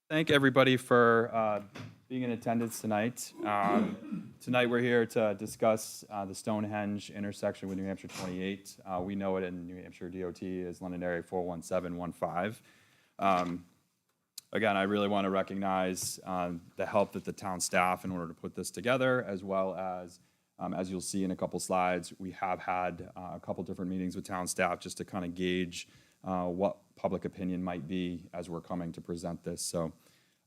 Thank everybody for being in attendance tonight. Tonight we're here to discuss the Stonehenge intersection with New Hampshire 28. We know it in New Hampshire DOT as London Area 41715. Again, I really want to recognize the help that the town staff in order to put this together, as well as you'll see in a couple slides, we have had a couple different meetings with town staff just to kind of gauge what public opinion might be as we're coming to present this. So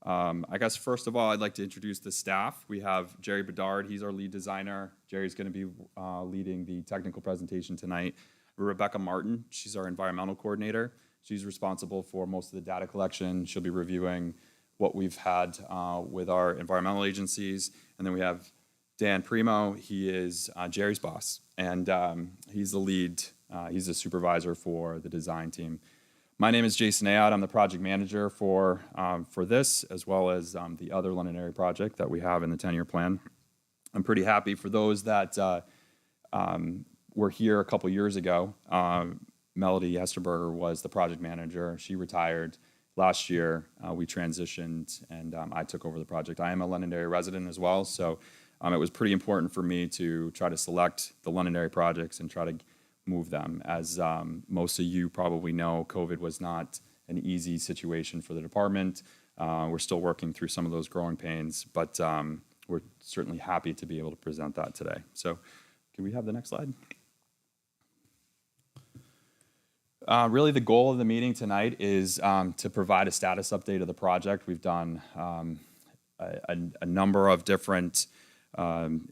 I guess first of all, I'd like to introduce the staff. We have Jerry Bedard, he's our lead designer. Jerry's going to be leading the technical presentation tonight. Rebecca Martin, she's our environmental coordinator. She's responsible for most of the data collection. She'll be reviewing what we've had with our environmental agencies. And then we have Dan Primo, he is Jerry's boss, and he's the lead, he's the supervisor for the design team. My name is Jason Ayotte. I'm the project manager for this, as well as the other London area project that we have in the 10-year plan. I'm pretty happy for those that were here a couple years ago. Melody Hesterberger was the project manager. She retired last year. We transitioned, and I took over the project. I am a London area resident as well, so it was pretty important for me to try to select the London area projects and try to move them. As most of you probably know, COVID was not an easy situation for the department. We're still working through some of those growing pains, but we're certainly happy to be able to present that today. So can we have the next slide? Really the goal of the meeting tonight is to provide a status update of the project. We've done a number of different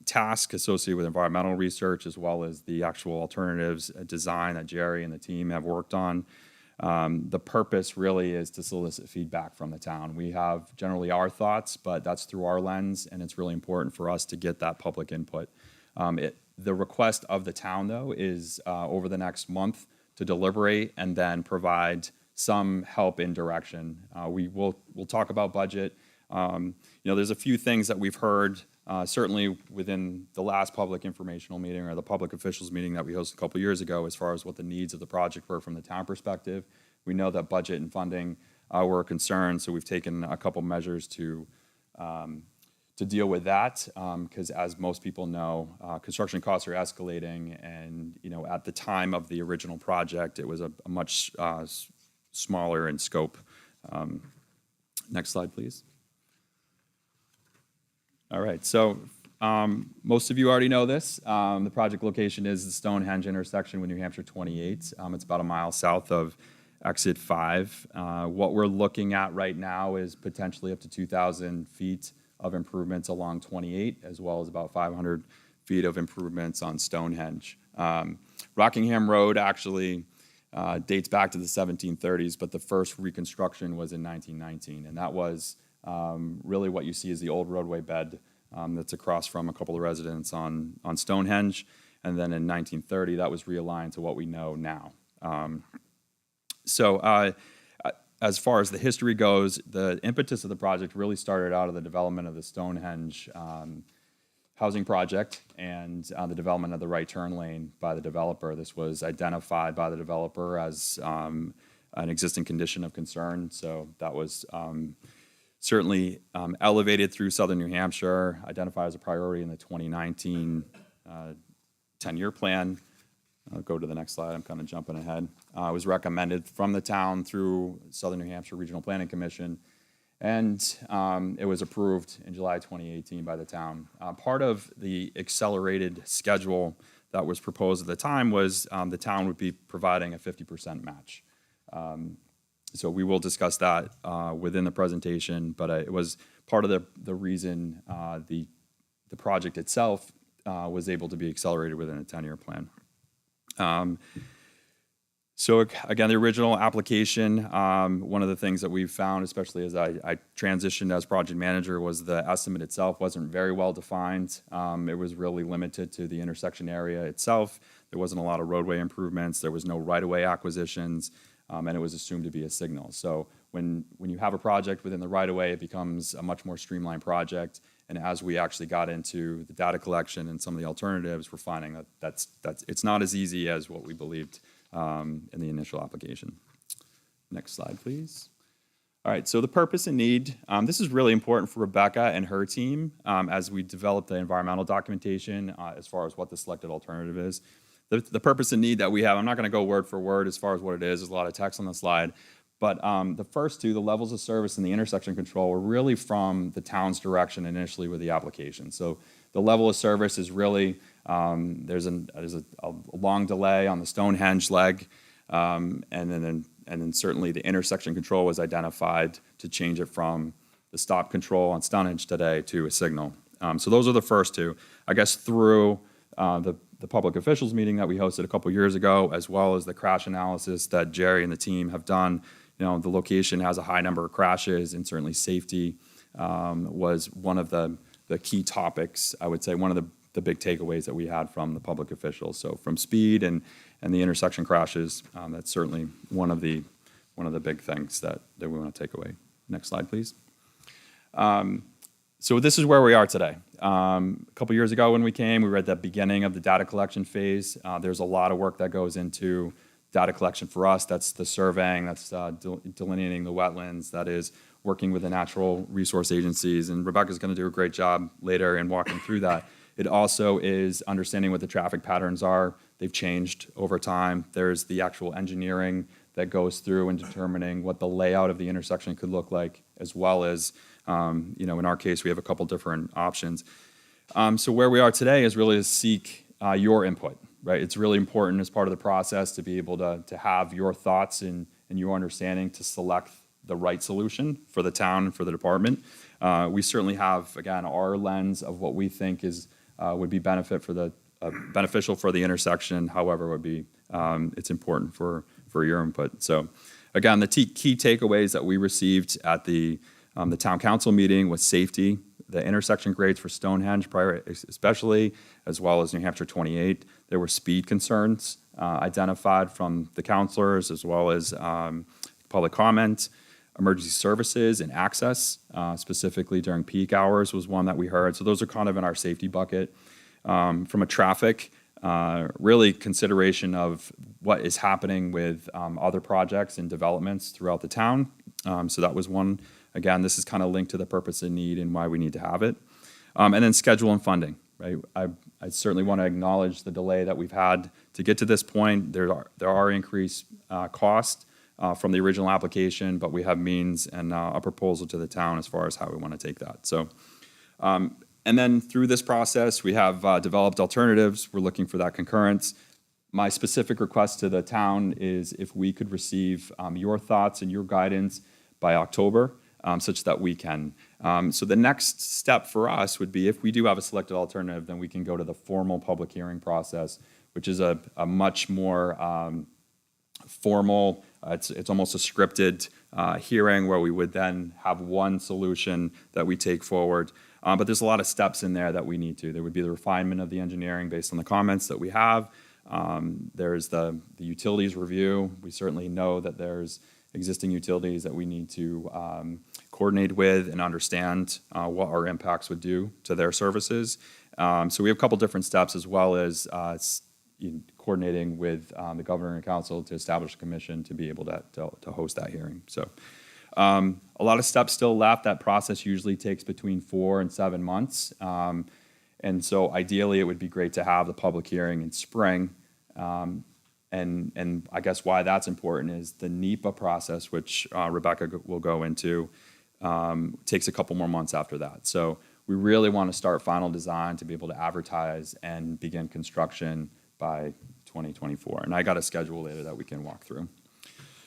tasks associated with environmental research, as well as the actual alternatives design that Jerry and the team have worked on. The purpose really is to solicit feedback from the town. We have generally our thoughts, but that's through our lens, and it's really important for us to get that public input. The request of the town, though, is over the next month to deliberate and then provide some help in direction. We'll talk about budget. There's a few things that we've heard certainly within the last public informational meeting or the public officials meeting that we hosted a couple years ago, as far as what the needs of the project were from the town perspective. We know that budget and funding were a concern, so we've taken a couple measures to deal with that, because as most people know, construction costs are escalating, and at the time of the original project, it was a much smaller in scope. Next slide, please. All right, so most of you already know this. The project location is the Stonehenge intersection with New Hampshire 28. It's about a mile south of exit 5. What we're looking at right now is potentially up to 2,000 feet of improvements along 28, as well as about 500 feet of improvements on Stonehenge. Rockingham Road actually dates back to the 1730s, but the first reconstruction was in 1919, and that was really what you see is the old roadway bed that's across from a couple of residents on Stonehenge. And then in 1930, that was realigned to what we know now. As far as the history goes, the impetus of the project really started out of the development of the Stonehenge housing project and the development of the right turn lane by the developer. This was identified by the developer as an existing condition of concern, so that was certainly elevated through southern New Hampshire, identified as a priority in the 2019 10-year plan. I'll go to the next slide. I'm kind of jumping ahead. It was recommended from the town through Southern New Hampshire Regional Planning Commission, and it was approved in July 2018 by the town. Part of the accelerated schedule that was proposed at the time was the town would be providing a 50% match. So we will discuss that within the presentation, but it was part of the reason the project itself was able to be accelerated within a 10-year plan. So again, the original application, one of the things that we've found, especially as I transitioned as project manager, was the estimate itself wasn't very well defined. It was really limited to the intersection area itself. There wasn't a lot of roadway improvements. There was no right-of-way acquisitions, and it was assumed to be a signal. So when you have a project within the right-of-way, it becomes a much more streamlined project. And as we actually got into the data collection and some of the alternatives, we're finding that it's not as easy as what we believed in the initial application. Next slide, please. All right, so the purpose and need, this is really important for Rebecca and her team as we develop the environmental documentation as far as what the selected alternative is. The purpose and need that we have, I'm not going to go word for word as far as what it is. There's a lot of text on the slide. But the first two, the levels of service and the intersection control, were really from the town's direction initially with the application. So the level of service is really, there's a long delay on the Stonehenge leg, and then certainly the intersection control was identified to change it from the stop control on Stonehenge today to a signal. So those are the first two. I guess through the public officials meeting that we hosted a couple years ago, as well as the crash analysis that Jerry and the team have done, the location has a high number of crashes, and certainly safety was one of the key topics, I would say, one of the big takeaways that we had from the public officials. So from speed and the intersection crashes, that's certainly one of the big things that we want to take away. Next slide, please. So this is where we are today. A couple years ago when we came, we were at the beginning of the data collection phase. There's a lot of work that goes into data collection for us. That's the surveying, that's delineating the wetlands, that is working with the natural resource agencies, and Rebecca's going to do a great job later in walking through that. It also is understanding what the traffic patterns are. They've changed over time. There's the actual engineering that goes through and determining what the layout of the intersection could look like, as well as, in our case, we have a couple different options. So where we are today is really to seek your input, right? It's really important as part of the process to be able to have your thoughts and your understanding to select the right solution for the town and for the department. We certainly have, again, our lens of what we think would be beneficial for the intersection. However, it's important for your input. So, again, the key takeaways that we received at the town council meeting was safety, the intersection grades for Stonehenge, especially, as well as New Hampshire 28. There were speed concerns identified from the counselors, as well as public comment. Emergency services and access, specifically during peak hours, was one that we heard. So those are kind of in our safety bucket. From a traffic, really consideration of what is happening with other projects and developments throughout the town. So that was one. Again, this is kind of linked to the purpose and need and why we need to have it. And then schedule and funding, right? I certainly want to acknowledge the delay that we've had to get to this point. There are increased costs from the original application, but we have means and a proposal to the town as far as how we want to take that. So, and then through this process, we have developed alternatives. We're looking for that concurrence. My specific request to the town is if we could receive your thoughts and your guidance by October, such that we can. So the next step for us would be, if we do have a selected alternative, then we can go to the formal public hearing process, which is a much more formal, it's almost a scripted hearing where we would then have one solution that we take forward. But there's a lot of steps in there that we need to. There would be the refinement of the engineering based on the comments that we have. There's the utilities review. We certainly know that there's existing utilities that we need to coordinate with and understand what our impacts would do to their services. So we have a couple different steps, as well as coordinating with the governor and council to establish a commission to be able to host that hearing. So a lot of steps still left. That process usually takes between 4 and 7 months. And so ideally, it would be great to have the public hearing in spring. And I guess why that's important is the NEPA process, which Rebecca will go into, takes a couple more months after that. So we really want to start final design to be able to advertise and begin construction by 2024. And I got a schedule later that we can walk through.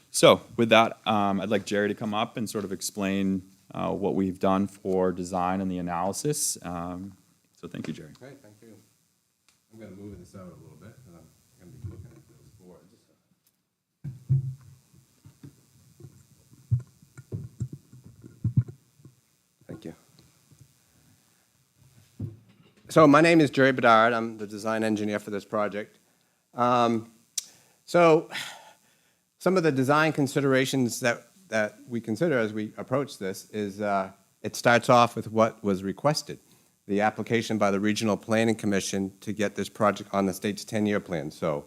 So with that, I'd like Jerry to come up and sort of explain what we've done for design and the analysis. So thank you, Jerry. Great, thank you. I'm going to move this out a little bit, because I'm going to be looking at those boards. Thank you. So my name is Jerry Bedard. I'm the design engineer for this project. So some of the design considerations that we consider as we approach this is it starts off with what was requested, the application by the Regional Planning Commission to get this project on the state's 10-year plan. So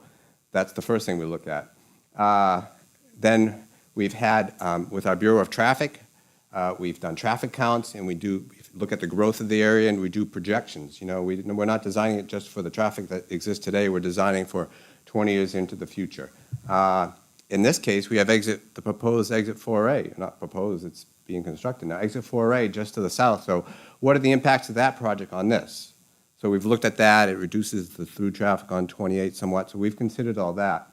that's the first thing we look at. Then We've had, with our Bureau of Traffic, we've done traffic counts, and we look at the growth of the area, and we do projections. You know, we're not designing it just for the traffic that exists today. We're designing for 20 years into the future. In this case, we have the proposed exit 4A, not proposed, it's being constructed now, exit 4A just to the south. So what are the impacts of that project on this? So we've looked at that. It reduces the through traffic on 28 somewhat. So we've considered all that.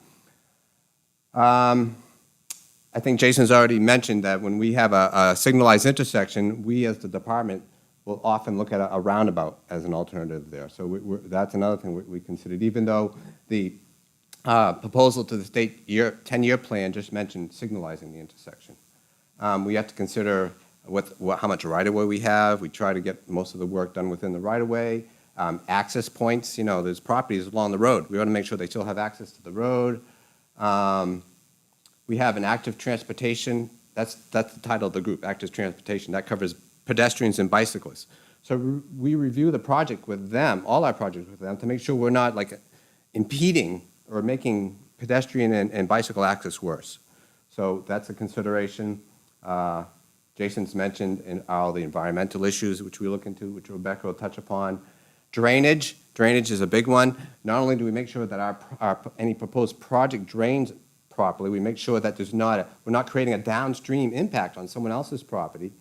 I think Jason's already mentioned that when we have a signalized intersection, we as the department will often look at a roundabout as an alternative there. So that's another thing we considered, even though the proposal to the state 10-year plan just mentioned signalizing the intersection. We have to consider how much right-of-way we have. We try to get most of the work done within the right-of-way. Access points, you know, there's properties along the road. We want to make sure they still have access to the road. We have an active transportation. That's the title of the group, active transportation. That covers pedestrians and bicyclists. So we review the project with them, all our projects with them, to make sure we're not like impeding or making pedestrian and bicycle access worse. So that's a consideration. Jason's mentioned in all the environmental issues, which we look into, which Rebecca will touch upon. Drainage is a big one. Not only do we make sure that any proposed project drains properly, we make sure that we're not creating a downstream impact on someone else's property.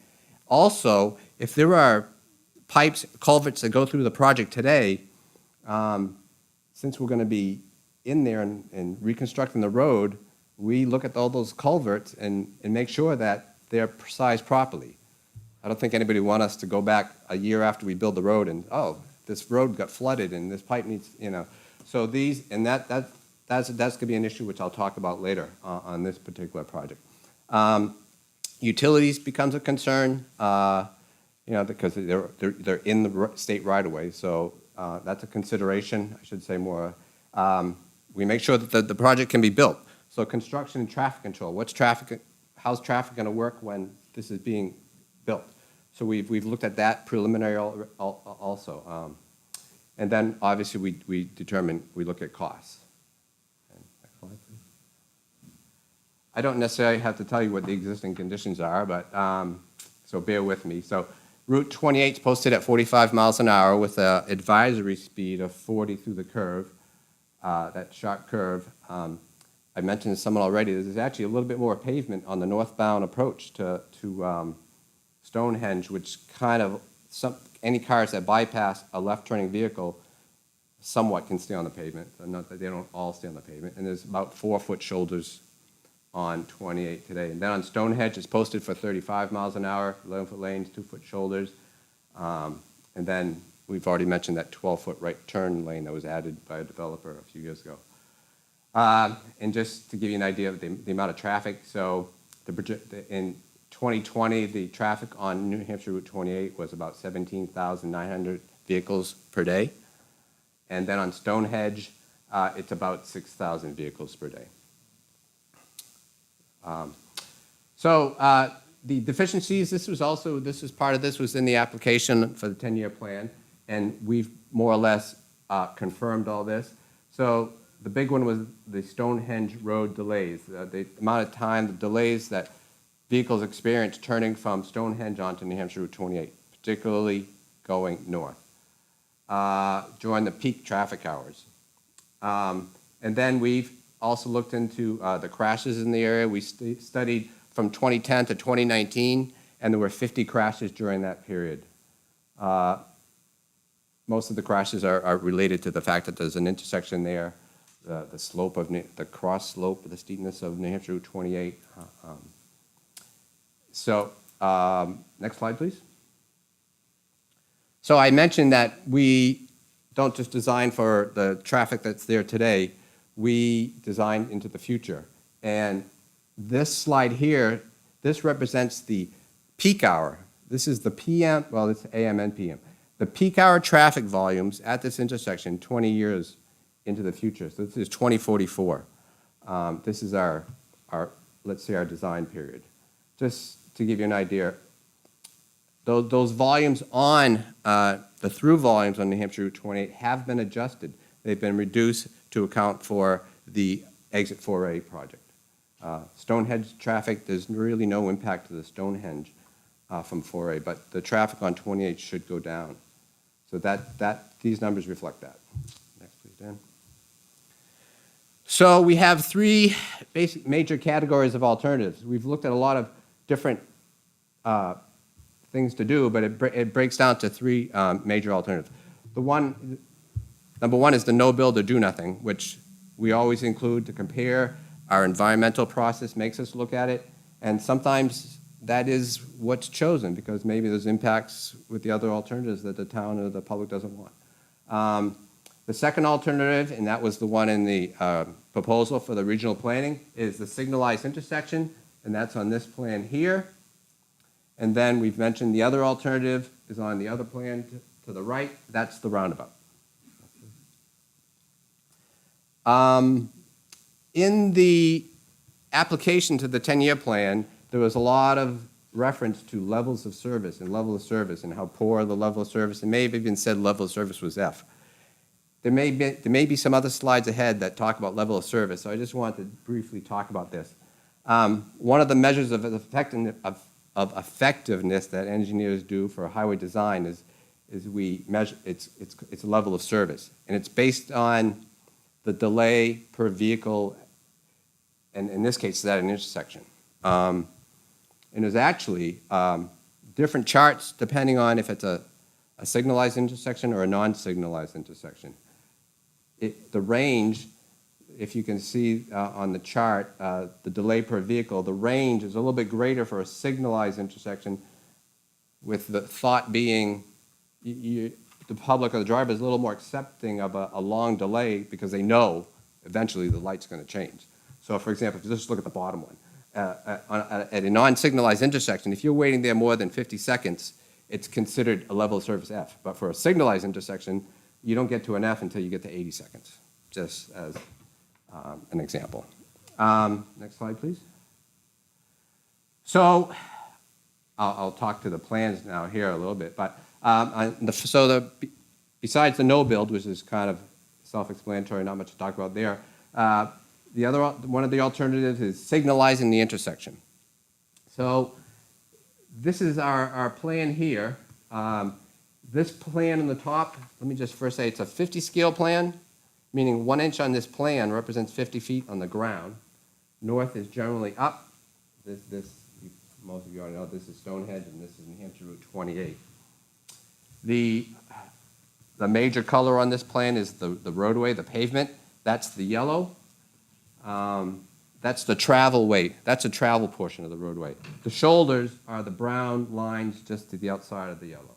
Also, if there are pipes, culverts that go through the project today, since we're going to be in there and reconstructing the road, we look at all those culverts and make sure that they're sized properly. I don't think anybody want us to go back a year after we build the road and, oh, this road got flooded and this pipe needs, you know. So that's going to be an issue which I'll talk about later on this particular project. Utilities becomes a concern, you know, because they're in the state right-of-way, so that's a consideration, I should say more. We make sure that the project can be built. So construction and traffic control. How's traffic going to work when this is being built? So we've looked at that preliminary also. And then obviously we look at costs. Next slide, please. I don't necessarily have to tell you what the existing conditions are, but so bear with me. So Route 28 is posted at 45 miles an hour with an advisory speed of 40 through the curve, that sharp curve. I mentioned to someone already, there's actually a little bit more pavement on the northbound approach to Stonehenge, which kind of, any cars that bypass a left-turning vehicle somewhat can stay on the pavement. Not that they don't all stay on the pavement. And there's about 4-foot shoulders on 28 today. And then on Stonehenge, it's posted for 35 miles an hour, 11-foot lanes, 2-foot shoulders. And then we've already mentioned that 12-foot right turn lane that was added by a developer a few years ago. And just to give you an idea of the amount of traffic, so in 2020, the traffic on New Hampshire Route 28 was about 17,900 vehicles per day. And then on Stonehenge, it's about 6,000 vehicles per day. The deficiencies, this was part of this was in the application for the 10-year plan, and we've more or less confirmed all this. So the big one was the Stonehenge road delays, the amount of time, the delays that vehicles experience turning from Stonehenge onto New Hampshire Route 28, particularly going north, during the peak traffic hours. And then we've also looked into the crashes in the area. We studied from 2010 to 2019, and there were 50 crashes during that period. Most of the crashes are related to the fact that there's an intersection there, the slope of the cross slope, the steepness of New Hampshire Route 28. Next slide, please. So I mentioned that we don't just design for the traffic that's there today, we design into the future. And this slide here, this represents the peak hour. This is the PM, well, it's AM and PM. The peak hour traffic volumes at this intersection 20 years into the future. So this is 2044. This is our, let's say, our design period. Just to give you an idea, those volumes on, the through volumes on New Hampshire Route 28 have been adjusted. They've been reduced to account for the Exit 4A project. Stonehenge traffic, there's really no impact to the Stonehenge from 4A, but the traffic on 28 should go down. So these numbers reflect that. Next, please, Dan. So we have three basic major categories of alternatives. We've looked at a lot of different things to do, but it breaks down to three major alternatives. Number one is the no build or do nothing, which we always include to compare. Our environmental process makes us look at it, and sometimes that is what's chosen because maybe there's impacts with the other alternatives that the town or the public doesn't want. The second alternative, and that was the one in the proposal for the regional planning, is the signalized intersection, and that's on this plan here. And then we've mentioned the other alternative is on the other plan to the right. That's the roundabout. In the application to the 10-year plan, there was a lot of reference to levels of service and level of service and how poor the level of service, and may have even said level of service was F. There may be some other slides ahead that talk about level of service, so I just wanted to briefly talk about this. One of the measures of effectiveness that engineers do for highway design is we measure its a level of service, and it's based on the delay per vehicle, and in this case, it's at an intersection. And there's actually different charts depending on if it's a signalized intersection or a non-signalized intersection. The range, if you can see on the chart, the delay per vehicle, the range is a little bit greater for a signalized intersection, with the thought being the public or the driver is a little more accepting of a long delay because they know eventually the light's going to change. So, for example, if you just look at the bottom one, at a non-signalized intersection, if you're waiting there more than 50 seconds, it's considered a level of service F. But for a signalized intersection, you don't get to an F until you get to 80 seconds, just as an example. Next slide, please. So I'll talk to the plans now here a little bit. But besides the no build, which is kind of self-explanatory, not much to talk about there, one of the alternatives is signalizing the intersection. So this is our plan here. This plan in the top, let me just first say it's a 50 scale plan, meaning 1 inch on this plan represents 50 feet on the ground. North is generally up. Most of you already know this is Stonehenge and this is New Hampshire Route 28. The major color on this plan is the roadway, the pavement. That's the yellow. That's the travel way. That's a travel portion of the roadway. The shoulders are the brown lines just to the outside of the yellow.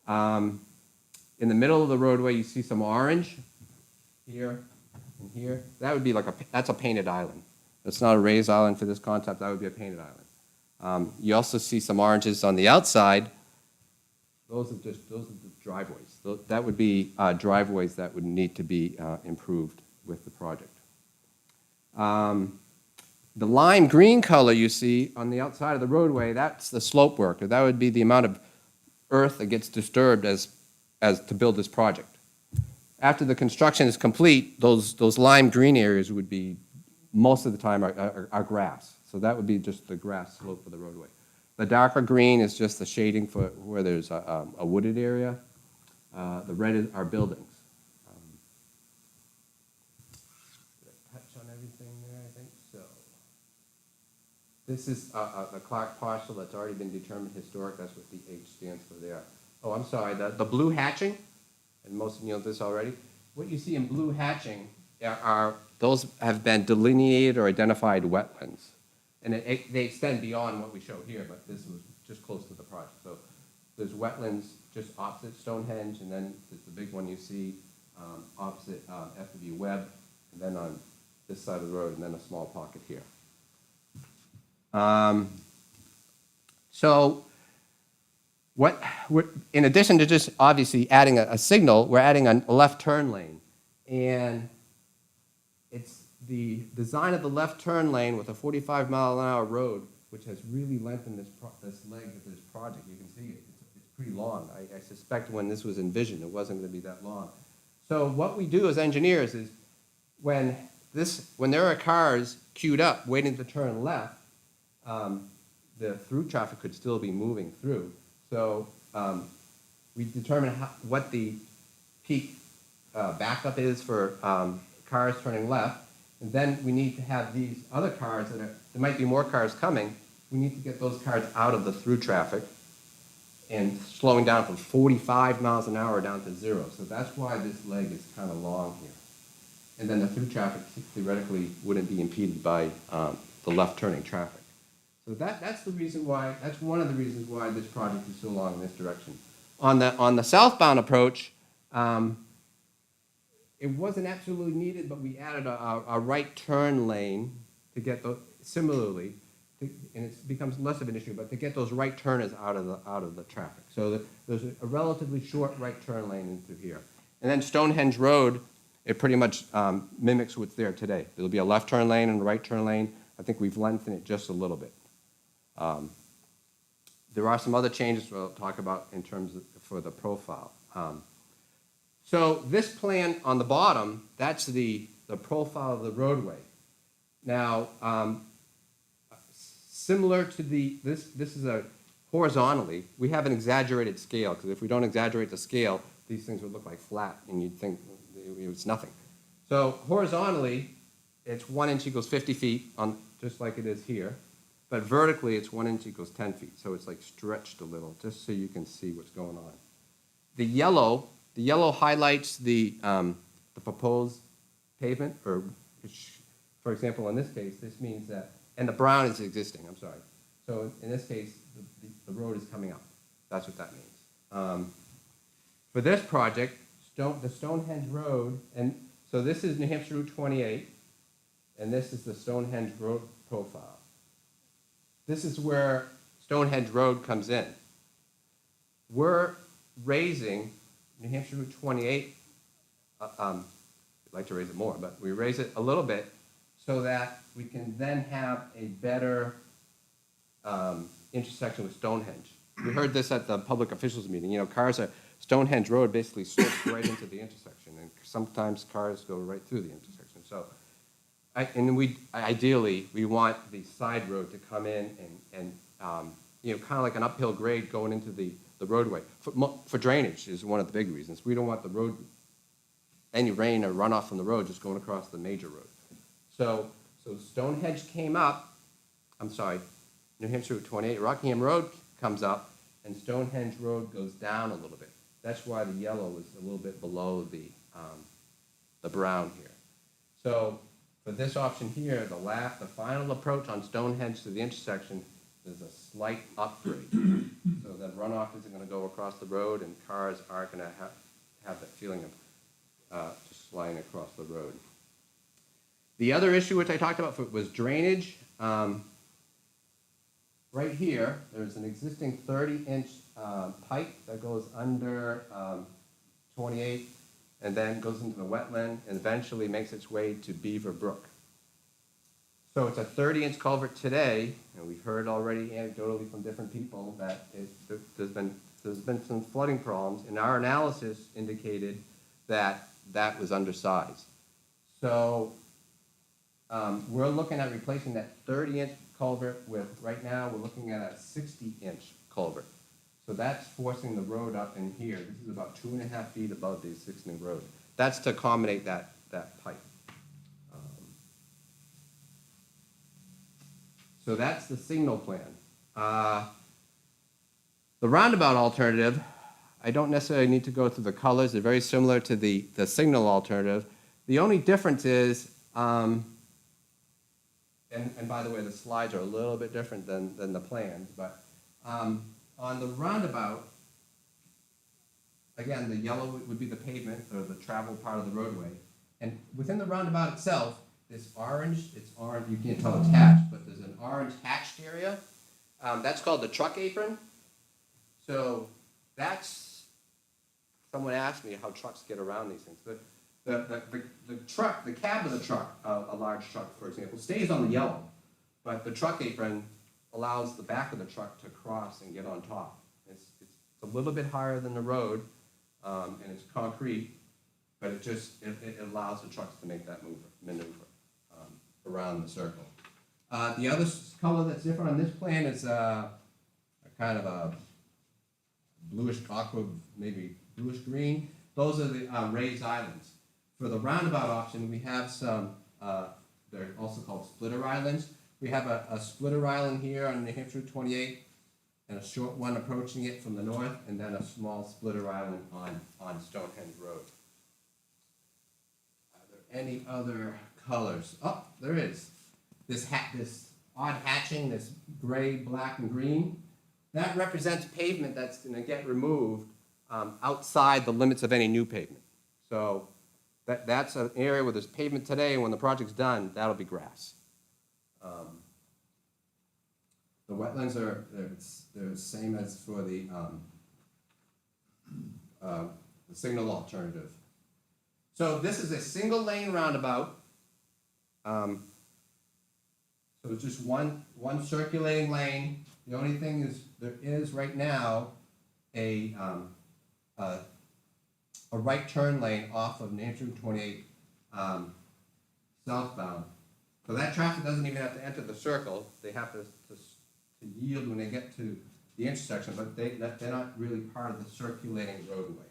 In the middle of the roadway, you see some orange here and here. That would be that's a painted island. That's not a raised island for this concept. That would be a painted island. You also see some oranges on the outside. Those are the driveways. That would be driveways that would need to be improved with the project. The lime green color you see on the outside of the roadway, that's the slope work. That would be the amount of earth that gets disturbed as to build this project. After the construction is complete, those lime green areas would be, most of the time, are grass. So that would be just the grass slope of the roadway. The darker green is just the shading for where there's a wooded area. The red are buildings. Did I touch on everything there? I think so. This is a Clark parcel that's already been determined historic. That's what the H stands for there. Oh, I'm sorry. The blue hatching, and most of you know this already. What you see in blue hatching those have been delineated or identified wetlands. And they extend beyond what we show here, but this was just close to the project. So there's wetlands just opposite Stonehenge, and then there's the big one you see opposite FW Webb, and then on this side of the road, and then a small pocket here. In addition to just obviously adding a signal, we're adding a left turn lane. And it's the design of the left turn lane with a 45-mile-an-hour road, which has really lengthened this leg of this project. You can see it's pretty long. I suspect when this was envisioned, it wasn't going to be that long. So what we do as engineers is when when there are cars queued up waiting to turn left, the through traffic could still be moving through. So we determine what the peak backup is for cars turning left, and then we need to have these other cars there might be more cars coming. We need to get those cars out of the through traffic and slowing down from 45 miles an hour down to 0. So that's why this leg is kind of long here. And then the through traffic theoretically wouldn't be impeded by the left turning traffic. So that's the reason why, that's one of the reasons why this project is so long in this direction. On the southbound approach, it wasn't absolutely needed, but we added a right turn lane to get those, similarly, and it becomes less of an issue, but to get those right turners out of the traffic. So there's a relatively short right turn lane into here. And then Stonehenge Road, it pretty much mimics what's there today. There'll be a left turn lane and a right turn lane. I think we've lengthened it just a little bit. There are some other changes we'll talk about in terms of for the profile. So this plan on the bottom, that's the profile of the roadway. Now, similar to this is a horizontally, we have an exaggerated scale, because if we don't exaggerate the scale, these things would look like flat, and you'd think it's nothing. So horizontally, it's 1 inch equals 50 feet, just like it is here. But vertically, it's 1 inch equals 10 feet. So it's like stretched a little, just so you can see what's going on. The yellow highlights the proposed pavement, or for example, in this case, this means that, and the brown is existing, I'm sorry. So in this case, the road is coming up. That's what that means. For this project, the Stonehenge Road, and so this is New Hampshire Route 28, and this is the Stonehenge Road profile. This is where Stonehenge Road comes in. We're raising New Hampshire Route 28, I'd like to raise it more, but we raise it a little bit so that we can then have a better intersection with Stonehenge. We heard this at the public officials meeting. You know, Stonehenge Road basically slips right into the intersection, and sometimes cars go right through the intersection. So, ideally, we want the side road to come in and you know, kind of like an uphill grade going into the roadway. For drainage is one of the big reasons. We don't want the road, any rain or runoff from the road just going across the major road. So Stonehenge came up, I'm sorry, New Hampshire Route 28, Rockingham Road comes up, and Stonehenge Road goes down a little bit. That's why the yellow is a little bit below the brown here. So for this option here, the final approach on Stonehenge to the intersection is a slight upgrade. So that runoff isn't going to go across the road, and cars aren't going to have that feeling of just sliding across the road. The other issue which I talked about was drainage. Right here, there's an existing 30-inch pipe that goes under 28 and then goes into the wetland and eventually makes its way to Beaver Brook. So it's a 30-inch culvert today, and we've heard already anecdotally from different people that there's been some flooding problems, and our analysis indicated that that was undersized. So we're looking at replacing that 30-inch culvert with, right now, we're looking at a 60-inch culvert. So that's forcing the road up in here. This is about 2.5 feet above the existing road. That's to accommodate that pipe. So that's the signal plan. The roundabout alternative, I don't necessarily need to go through the colors. They're very similar to the signal alternative. The only difference is, and by the way, the slides are a little bit different than the plans, but on the roundabout, again, the yellow would be the pavement, or the travel part of the roadway. And within the roundabout itself, this orange, it's orange, you can't tell it's hatched, but there's an orange hatched area. That's called the truck apron. So that's, someone asked me how trucks get around these things. The truck, the cab of the truck, a large truck, for example, stays on the yellow, but the truck apron allows the back of the truck to cross and get on top. It's a little bit higher than the road, and it's concrete, but it allows the trucks to make that maneuver. around the circle. The other color that's different on this plan is a kind of a bluish aqua, maybe bluish green. Those are the raised islands. For the roundabout option, we have some, they're also called splitter islands. We have a splitter island here on New Hampshire 28, and a short one approaching it from the north, and then a small splitter island on Stonehenge Road. Are there any other colors? Oh, there is. This odd hatching, this gray, black, and green, that represents pavement that's going to get removed outside the limits of any new pavement. So that's an area where there's pavement today, and when the project's done, that'll be grass. The wetlands are they're the same as for the signal alternative. So this is a single lane roundabout. So it's just one circulating lane. The only thing is there is right now a right turn lane off of New Hampshire 28 southbound. So that traffic doesn't even have to enter the circle. They have to yield when they get to the intersection, but they're not really part of the circulating roadway.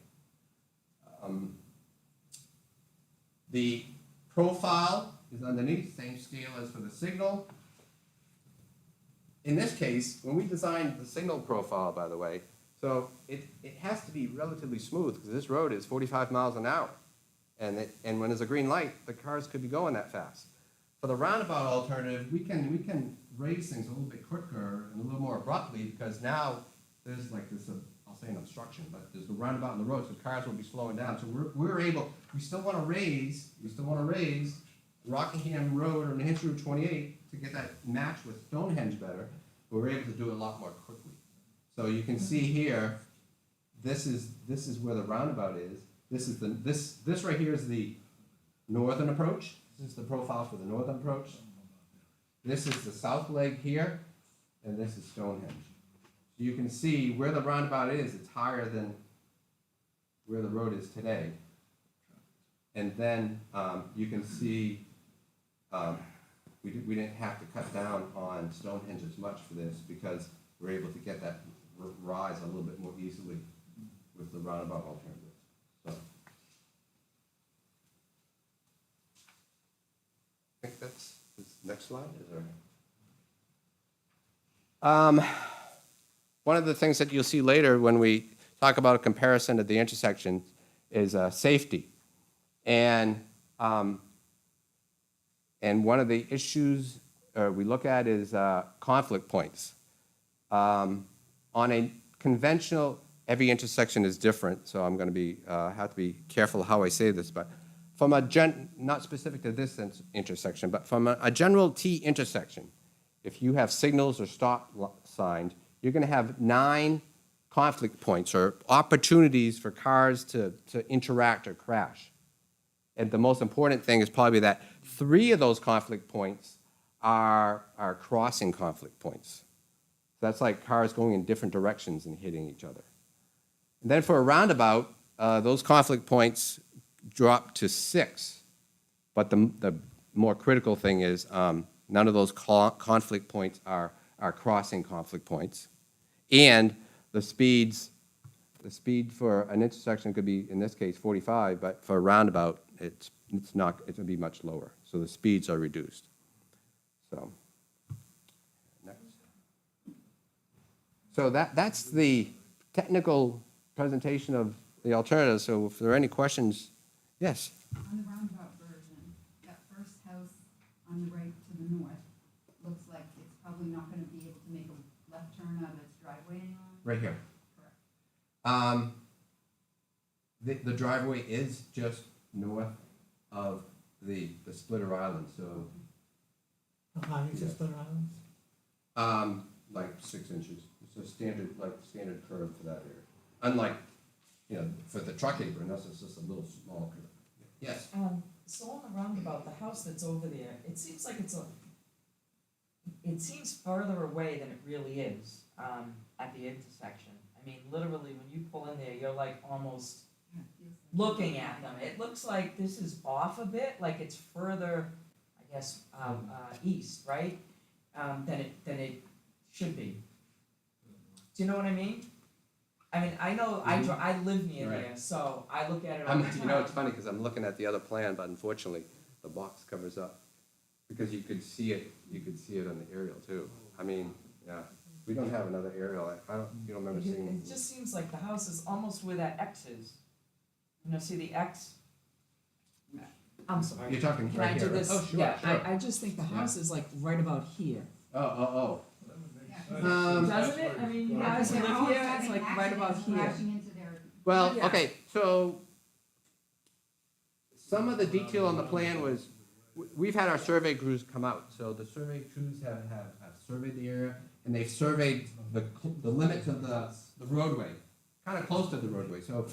The profile is underneath, same scale as for the signal. In this case, when we designed the signal profile, by the way, so it has to be relatively smooth because this road is 45 miles an hour. And when there's a green light, the cars could be going that fast. For the roundabout alternative, we can raise things a little bit quicker and a little more abruptly because now there's like this, I'll say an obstruction, but there's a roundabout in the road, so cars will be slowing down. So we still want to raise Rockingham Road or New Hampshire Route 28 to get that match with Stonehenge better. But we're able to do it a lot more quickly. So you can see here, this is where the roundabout is. This right here is the northern approach. This is the profile for the northern approach. This is the south leg here, and this is Stonehenge. So you can see where the roundabout is, it's higher than where the road is today. And then you can see we didn't have to cut down on Stonehenge as much for this because we're able to get that rise a little bit more easily with the roundabout alternative. So I think that's this next slide. Is there? One of the things that you'll see later when we talk about a comparison at the intersection is safety, and one of the issues we look at is conflict points. On a conventional, every intersection is different, so I'm going to be have to be careful how I say this, but from a not specific to this intersection, but from a general T intersection, if you have signals or stop signs, you're going to have 9 conflict points or opportunities for cars to interact or crash. And the most important thing is probably that 3 of those conflict points are crossing conflict points. So that's like cars going in different directions and hitting each other. And then for a roundabout, those conflict points drop to 6. But the more critical thing is none of those conflict points are crossing conflict points. And the speed for an intersection could be, in this case, 45, but for a roundabout, it's going to be much lower. So the speeds are reduced. So next. So that's the technical presentation of the alternative. So if there are any questions, yes? On the roundabout version, that first house on the right to the north looks like it's probably not going to be able to make a left turn out of its driveway anymore? Right here. Correct. The driveway is just north of the splitter island, so How high is the splitter islands? like 6 inches. It's a standard curve for that area. Unlike, for the truck apron, that's just a little small curve. Yes. So on the roundabout, the house that's over there, it seems like it seems further away than it really is, at the intersection. I mean, literally, when you pull in there, you're like almost looking at them. It looks like this is off a bit, like it's further, I guess, east, right? Than it should be. Do you know what I mean? I mean, I know, I live near Right. there, so I look at it all the time. You know, it's funny, because I'm looking at the other plan, but unfortunately, the box covers up. Because you could see it on the aerial too. I mean, yeah, we don't have another aerial, you don't remember seeing. It just seems like the house is almost where that X is. You know, see the X? I'm sorry. You're talking Can right I here, do right? this? Oh, sure, Yeah, sure. I just think the house is like right about here. Oh. Yeah. Doesn't it? I mean, you guys They're live always here, it's having like right about accidents here. crashing into their. Well, Yeah. okay, so some of the detail on the plan was, we've had our survey crews come out, so the survey crews have surveyed the area, and they've surveyed the limits of the roadway, kind of close to the roadway, so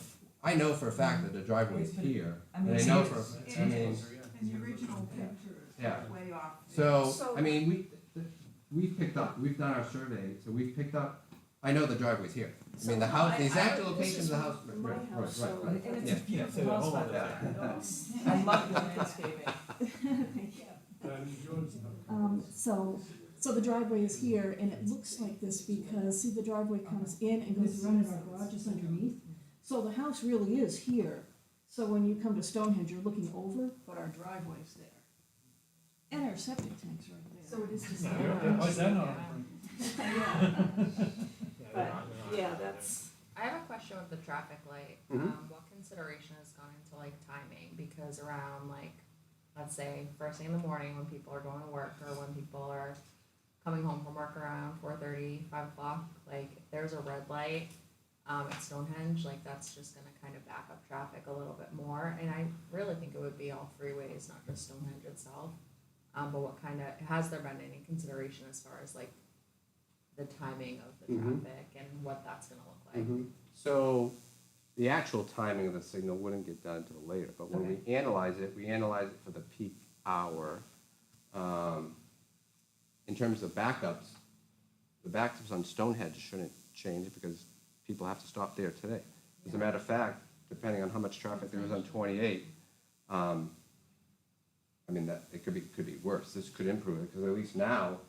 I know for a fact that the driveway is here, and I know for, I mean, In the original picture, Yeah. it's way off. so, I mean, we've done our survey, so we've picked up, I know the driveway's here. I mean, the house, the exact location of the house, My house, so- right. And it's Yeah. a beautiful house, by the way. I love the landscaping. So the driveway is here, and it looks like this because, see, the driveway comes in and goes around, and our garage is underneath. So the house really is here. So when you come to Stonehenge, you're looking over, but our driveway's there. And our septic tank's right there. So it is just. Why is that not? But, yeah, that's. I have a question with the traffic light. Mhm. What consideration has gone into like timing? Because around like, let's say first thing in the morning when people are going to work or when people are coming home from work around 4:30, 5 o'clock, like if there's a red light at Stonehenge, like that's just gonna kind of back up traffic a little bit more. And I really think it would be all three ways, not just Stonehenge itself. But what kind of, has there been any consideration as far as like the timing of the Mhm. traffic and what that's gonna look like? So, the actual timing of the signal wouldn't get done until later, but when we analyze it for the peak hour. In terms of backups, the backups on Stonehenge shouldn't change because people have to stop there today. As a matter of fact, depending on how much traffic there is on 28, I mean, that, it could be worse. This could improve it, because at least now,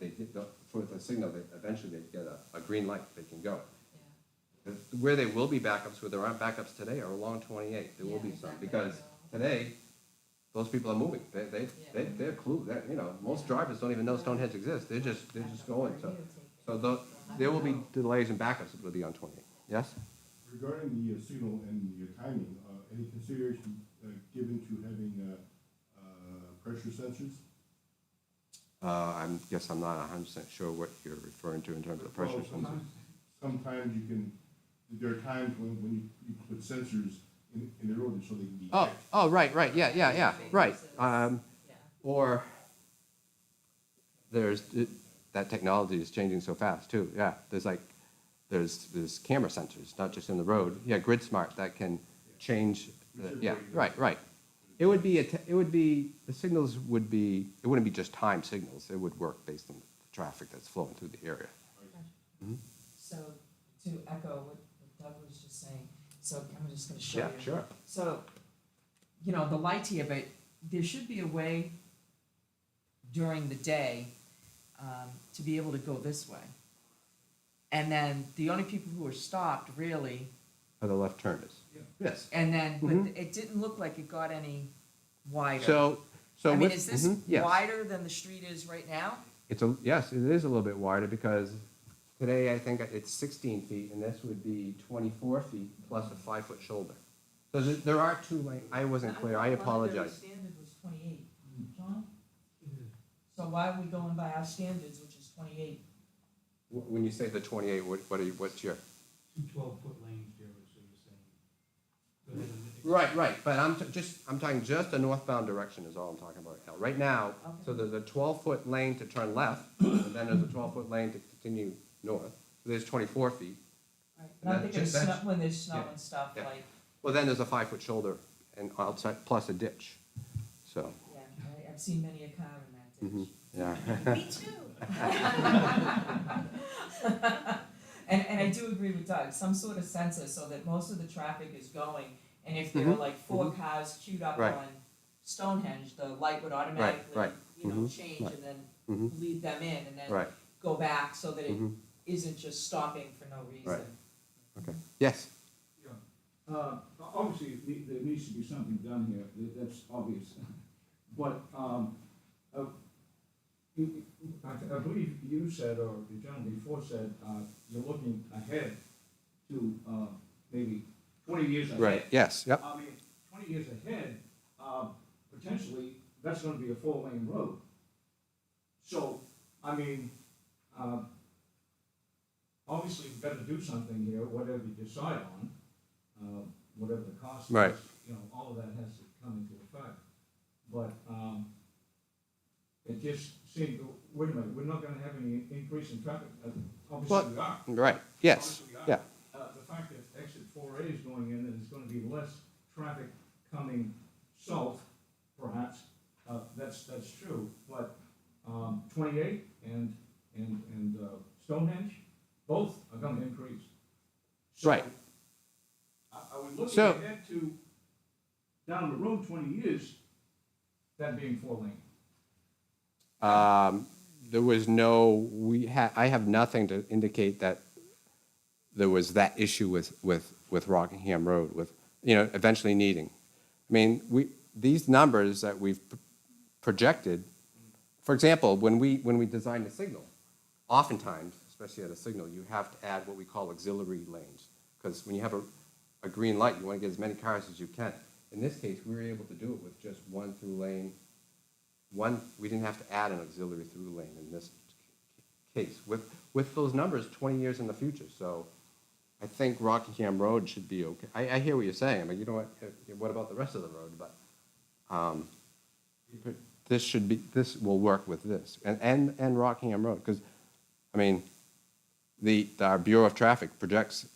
for the signal, eventually they get a green light, they can go. Yeah. Where there will be backups, where there aren't backups today, are along 28. There will be Yeah, some, exactly. because today, those people are moving. They're clue, you know, most drivers don't even know Stonehenge exists. They're just going, so there will be delays and backups that will be on 28. Yes? Regarding the signal and the timing, any consideration given to having pressure sensors? Guess I'm not 100% sure what you're referring to in terms of pressure Well, sensors. sometimes you can, there are times when you put sensors in the road so they can be. Oh, right, yeah, right. Yeah. Or that technology is changing so fast too, yeah. There's camera sensors, not just in the road. Yeah, Grid Smart, that can change, yeah, right. It would be, the signals would be, it wouldn't be just time signals. It would work based on the traffic that's flowing through the area. So to echo what Doug was just saying, so I'm just gonna show you. Yeah, sure. So, you know, the light here, but there should be a way during the day to be able to go this way. And then the only people who are stopped really, Where the left turn is. Yes. and then, Mhm. but it didn't look like it got any wider. So I mean, with- is this yes. wider than the street is right now? Yes, it is a little bit wider, because today I think it's 16 feet, and this would be 24 feet plus a 5-foot shoulder. So there are two lanes. I wasn't clear, I apologize. The standard was 28, John? So why are we going by our standards, which is 28? When you say the 28, what's your? Two 12-foot lanes, Jerry, so you're saying. Go ahead and. Right, but I'm talking just the northbound direction is all I'm talking about now. Right now, so there's a 12-foot lane to turn left, and then there's a 12-foot lane to continue north. So there's 24 feet. Right. And I'm thinking That's- snow, when there's snow yeah, and stuff, yeah. like, Well, then there's a 5-foot shoulder and outside, plus a ditch, so. yeah, I've seen many a car in that ditch. Yeah. Me too. And I do agree with Doug, some sort of sensor so that most of the traffic is going, and if there were like 4 cars queued up Right. on Stonehenge, the light would automatically, right. change right. and then Mhm. lead them in and then Right. go back so that it Mhm. isn't just stopping for no reason. Right. Okay, yes, Obviously, there needs to be something done here, that's obvious. But, I believe you said, or the gentleman before said, you're looking ahead to, maybe 20 years ahead. right, yes, yep, I mean, 20 years ahead, potentially, that's gonna be a 4-lane road. So, I mean, obviously, we've got to do something here, whatever you decide on, whatever the cost is. Right. All of that has to come into effect. But, it just seemed, wait a minute, we're not gonna have any increase in traffic. Obviously, we are. right, yes, Obviously, we are. yeah, The fact that exit 4A is going in, and there's gonna be less traffic coming south, perhaps, that's true. But, 28 and Stonehenge, both are gonna increase. So, Right. Are we looking So- ahead to, down the road 20 years, that being 4-lane? There was no, I have nothing to indicate that there was that issue with Rockingham Road, with, eventually needing. I mean, these numbers that we've projected, for example, when we design the signal, oftentimes, especially at a signal, you have to add what we call auxiliary lanes. Because when you have a green light, you want to get as many cars as you can. In this case, we were able to do it with just one through lane. We didn't have to add an auxiliary through lane in this case. With those numbers, 20 years in the future. So I think Rockingham Road should be okay. I hear what you're saying. I mean, you know what about the rest of the road? But this will work with this and Rockingham Road. Because, I mean, our Bureau of Traffic projects,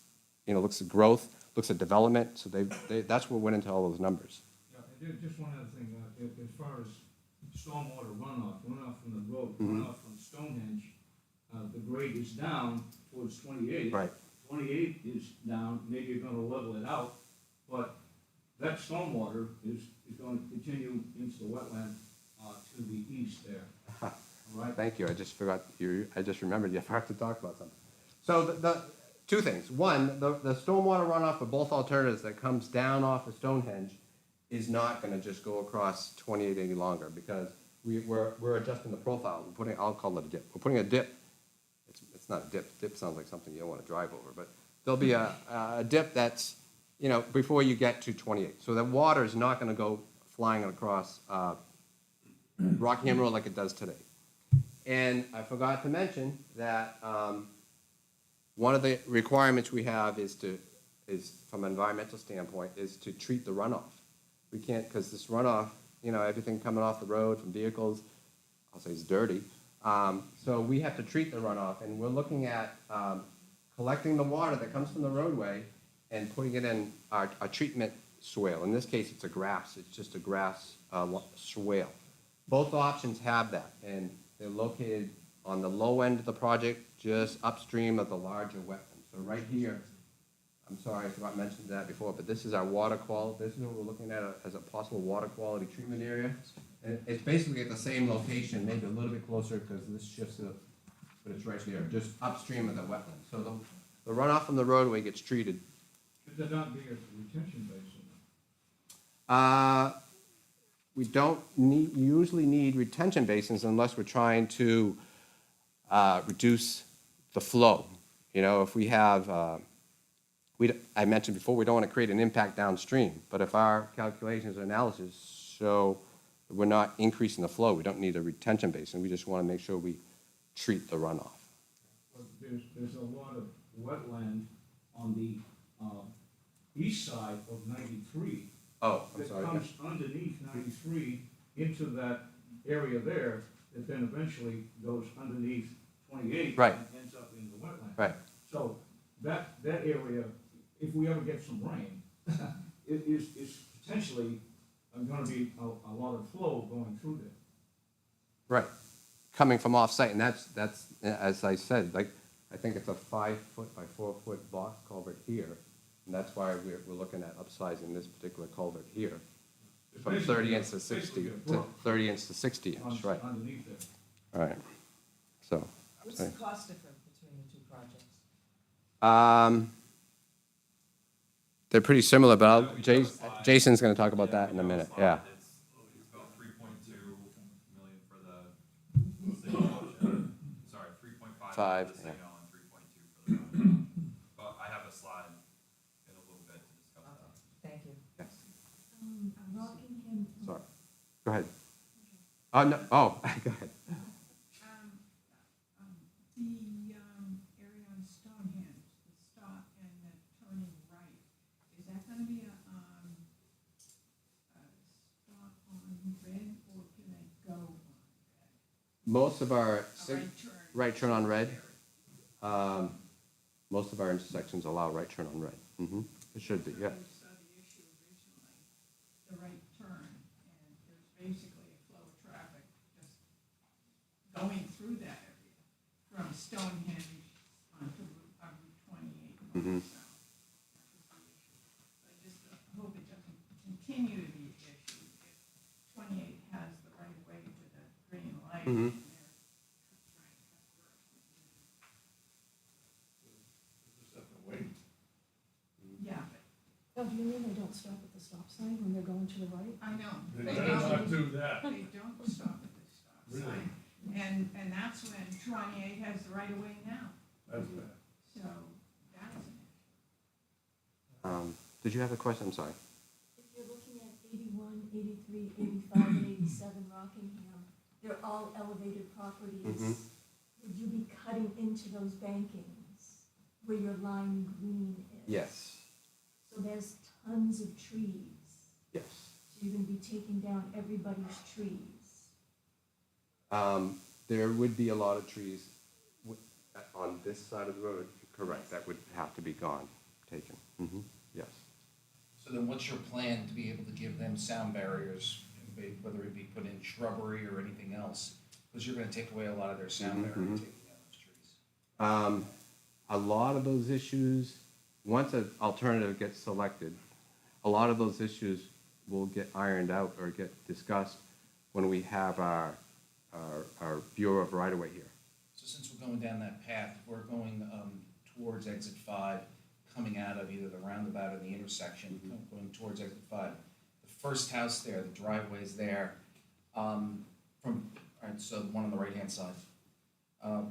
looks at growth, looks at development. So that's what went into all those numbers. Yeah, and just one other thing, as far as stormwater runoff from the road, Mhm. runoff from Stonehenge, the grade is down towards 28. Right. 28 is down, maybe you're gonna level it out, but that stormwater is gonna continue into the wetland, to the east there, all right? Thank you. I just forgot I just remembered you forgot to talk about something. So the two things. One, the stormwater runoff for both alternatives that comes down off of Stonehenge is not going to just go across 28 any longer because we're adjusting the profile. I'll call it a dip. We're putting a dip. It's not a dip. Dip sounds like something you don't want to drive over, but there'll be a dip that's before you get to 28. So that water is not going to go flying across Rockingham Road like it does today. And I forgot to mention that one of the requirements we have is from an environmental standpoint, is to treat the runoff. We can't, because this runoff, everything coming off the road from vehicles, I'll say it's dirty. So we have to treat the runoff, and we're looking at collecting the water that comes from the roadway and putting it in our treatment swale. In this case, it's just a grass swale. Both options have that, and they're located on the low end of the project, just upstream of the larger wetland. So right here, I'm sorry, I forgot to mention that before, but this is our water quality. This is what we're looking at as a possible water quality treatment area. And it's basically at the same location, maybe a little bit closer because this shifts it, but it's right there, just upstream of the wetland. So the runoff from the roadway gets treated. Should there not be a retention basin? We don't usually need retention basins unless we're trying to reduce the flow. If we have, I mentioned before, we don't want to create an impact downstream, but if our calculations or analysis show that we're not increasing the flow, we don't need a retention basin. We just want to make sure we treat the runoff. But there's a lot of wetland on the east side of 93. Oh, I'm That sorry. comes underneath 93 into that area there, that then eventually goes underneath 28. Right. And ends up in the wetland. Right. So that area, if we ever get some rain, it is potentially gonna be a lot of flow going through there. Right. Coming from off-site, and that's, as I said, I think it's a 5-foot by 4-foot box culvert here, and that's why we're looking at upsizing this particular culvert here. It's from basically- 30 inch to 60, basically a to brook 30 inch to 60 on- inch, right, Underneath it. right. So, What's the cost difference between the two projects? they're pretty similar, but We do have a slide. Jason's gonna talk about that in a we do have minute, slide. yeah. It's about 3.2 million for the signal option. Sorry, 3.5 Five, for the yeah. signal and 3.2 for the road. But I have a slide in a little bit to discuss that. Thank you. Yes. Rockingham. Sorry, go ahead. Oh, no, oh, go ahead. The area on Stonehenge, the stop and the turning right, is that gonna be a stop on red, or can they go on red? Most of our, A right turn? right turn on red, most of our intersections allow right turn on red. It should be, yeah. I saw the issue originally, the right turn, and there's basically a flow of traffic just going through that area from Stonehenge onto Route 28 north south. That was the issue. I just hope it doesn't continue to be an issue if 28 has the right of way with a green light and they're trying to cut through. Just have to wait. Yeah, Oh, do you mean they don't stop at the stop sign when they're going to the right? I know. They They better not don't, do that. they don't stop at the stop Really? sign. And that's when 28 has the right of way now. That's bad. So that's an issue. Did you have a question? I'm sorry. If you're looking at 81, 83, 85, and 87 Rockingham, they're all elevated properties. Would you be cutting into those bankings where your lime green is? Yes, So there's tons of trees. yes. So you're gonna be taking down everybody's trees. There would be a lot of trees on this side of the road, correct, that would have to be gone, taken, yes. So then what's your plan to be able to give them sound barriers, whether it be put in shrubbery or anything else? Because you're gonna take away a lot of their sound barrier, taking down those trees. A lot of those issues, once an alternative gets selected, a lot of those issues will get ironed out or get discussed when we have our Bureau of Right-of-Way here. So since we're going down that path, we're going towards exit 5, coming out of either the roundabout or the intersection, going towards exit 5. The first house there, the driveway's there, all right, so the one on the right-hand side,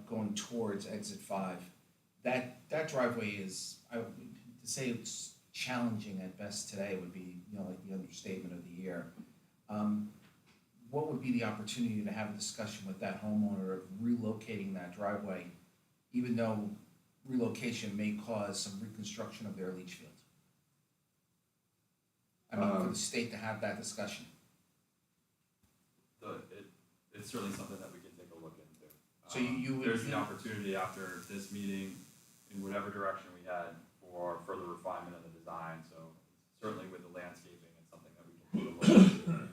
going towards exit 5. That driveway is, to say it's challenging at best today would be, like the understatement of the year. What would be the opportunity to have a discussion with that homeowner of relocating that driveway, even though relocation may cause some reconstruction of their leach field? I mean, for the state to have that discussion. It's certainly something that we can take a look into. So you would There's the think- opportunity after this meeting, in whatever direction we head, for further refinement of the design, so certainly with the landscaping, it's something that we can take a look at.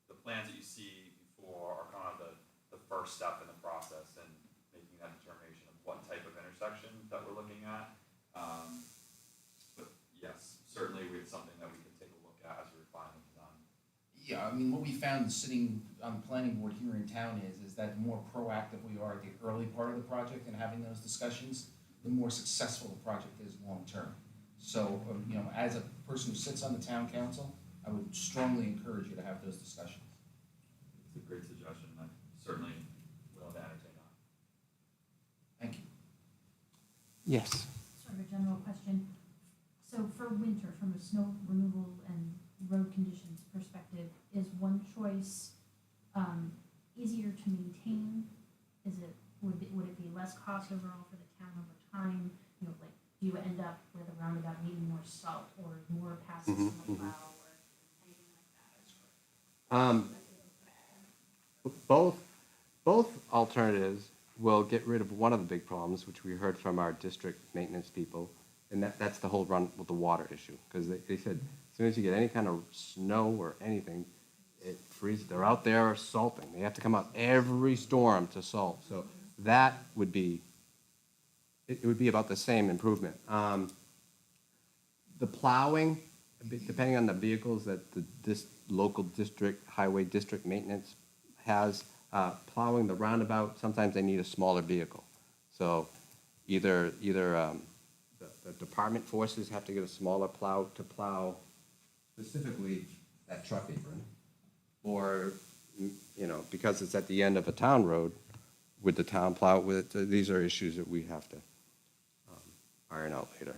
The plans that you see before are kind of the first step in the process in making that determination of what type of intersection that we're looking at. But yes, certainly it's something that we can take a look at as we refine the design. Yeah, I mean, what we found sitting on the planning board here in town is that the more proactive we are at the early part of the project and having those discussions, the more successful the project is long-term. So, as a person who sits on the town council, I would strongly encourage you to have those discussions. It's a great suggestion, I certainly will entertain that. Thank you. Yes. Sort of a general question. So for winter, from a snow removal and road conditions perspective, is one choice easier to maintain? Would it be less cost overall for the town over time? Like, do you end up with a roundabout needing more salt or more passes from the plow or anything like that? Both alternatives will get rid of one of the big problems, which we heard from our district maintenance people, and that's the whole run with the water issue. Because they said, as soon as you get any kind of snow or anything, it freezes. They're out there salting. They have to come out every storm to salt. So that would be, it would be about the same improvement. The plowing depending on the vehicles that this local district, highway district maintenance has, plowing the roundabout, sometimes they need a smaller vehicle. So either the department forces have to get a smaller plow to plow specifically that truck apron, or, because it's at the end of a town road, would the town plow it with it? These are issues that we have to iron out later.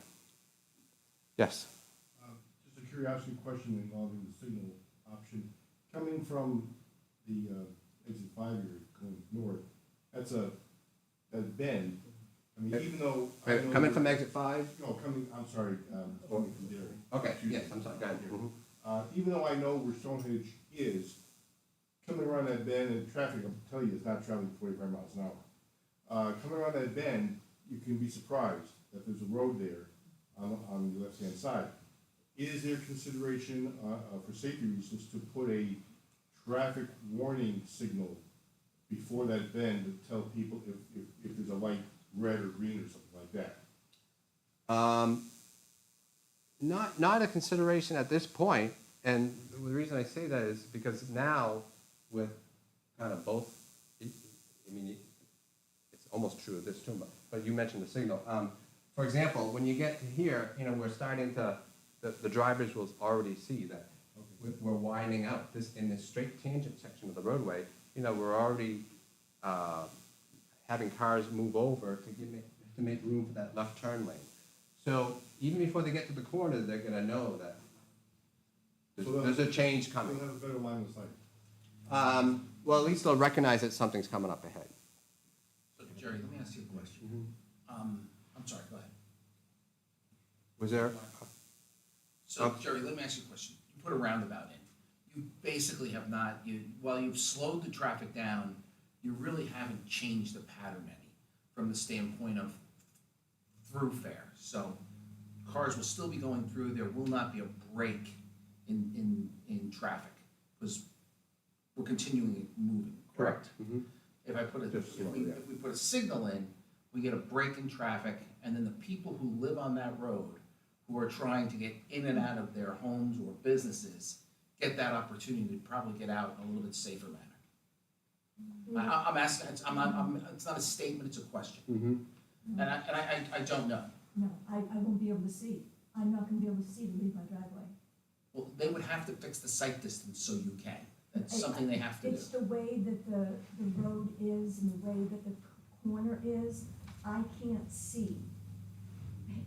Yes? Just a curiosity question involving the signal option. Coming from the exit 5 here, going north, that bend, I mean, even though. I know Coming we're- from exit 5? No, I'm sorry, coming from there. Okay, Excuse yes, me. I'm sorry, go ahead. Mhm. Even though I know where Stonehenge is, coming around that bend and traffic, I'll tell you, is not traveling 45 miles an hour. Coming around that bend, you can be surprised that there's a road there on the left-hand side. Is there consideration for safety reasons to put a traffic warning signal before that bend to tell people if there's a light red or green or something like that? Not a consideration at this point, and the reason I say that is because now with kind of both, I mean, it's almost true of this too, but you mentioned the signal. For example, when you get to here, we're starting to, the drivers will already see that we're widening out in this straight tangent section of the roadway. We're already having cars move over to make room for that left turn lane. So even before they get to the corner, they're gonna know that there's a change coming. They'll have a better line of sight. Well, at least they'll recognize that something's coming up ahead. So Jerry, let me ask you a question. I'm sorry, go ahead. Was there? So Jerry, let me ask you a question. You put a roundabout in. You basically have not, while you've slowed the traffic down, you really haven't changed the pattern any from the standpoint of throughfare. So cars will still be going through, there will not be a break in traffic, because we're continuing moving, correct? Mhm. If I put Just slowly, yeah. if we put a signal in, we get a break in traffic, and then the people who live on that road, who are trying to get in and out of their homes or businesses, get that opportunity to probably get out in a little bit safer manner. I'm asking, it's not a statement, it's a question. Mhm. And I don't know. No, I won't be able to see. I'm not gonna be able to see to leave my driveway. Well, they would have to fix the sight distance so you can. That's something they have to do. It's the way that the road is and the way that the corner is. I can't see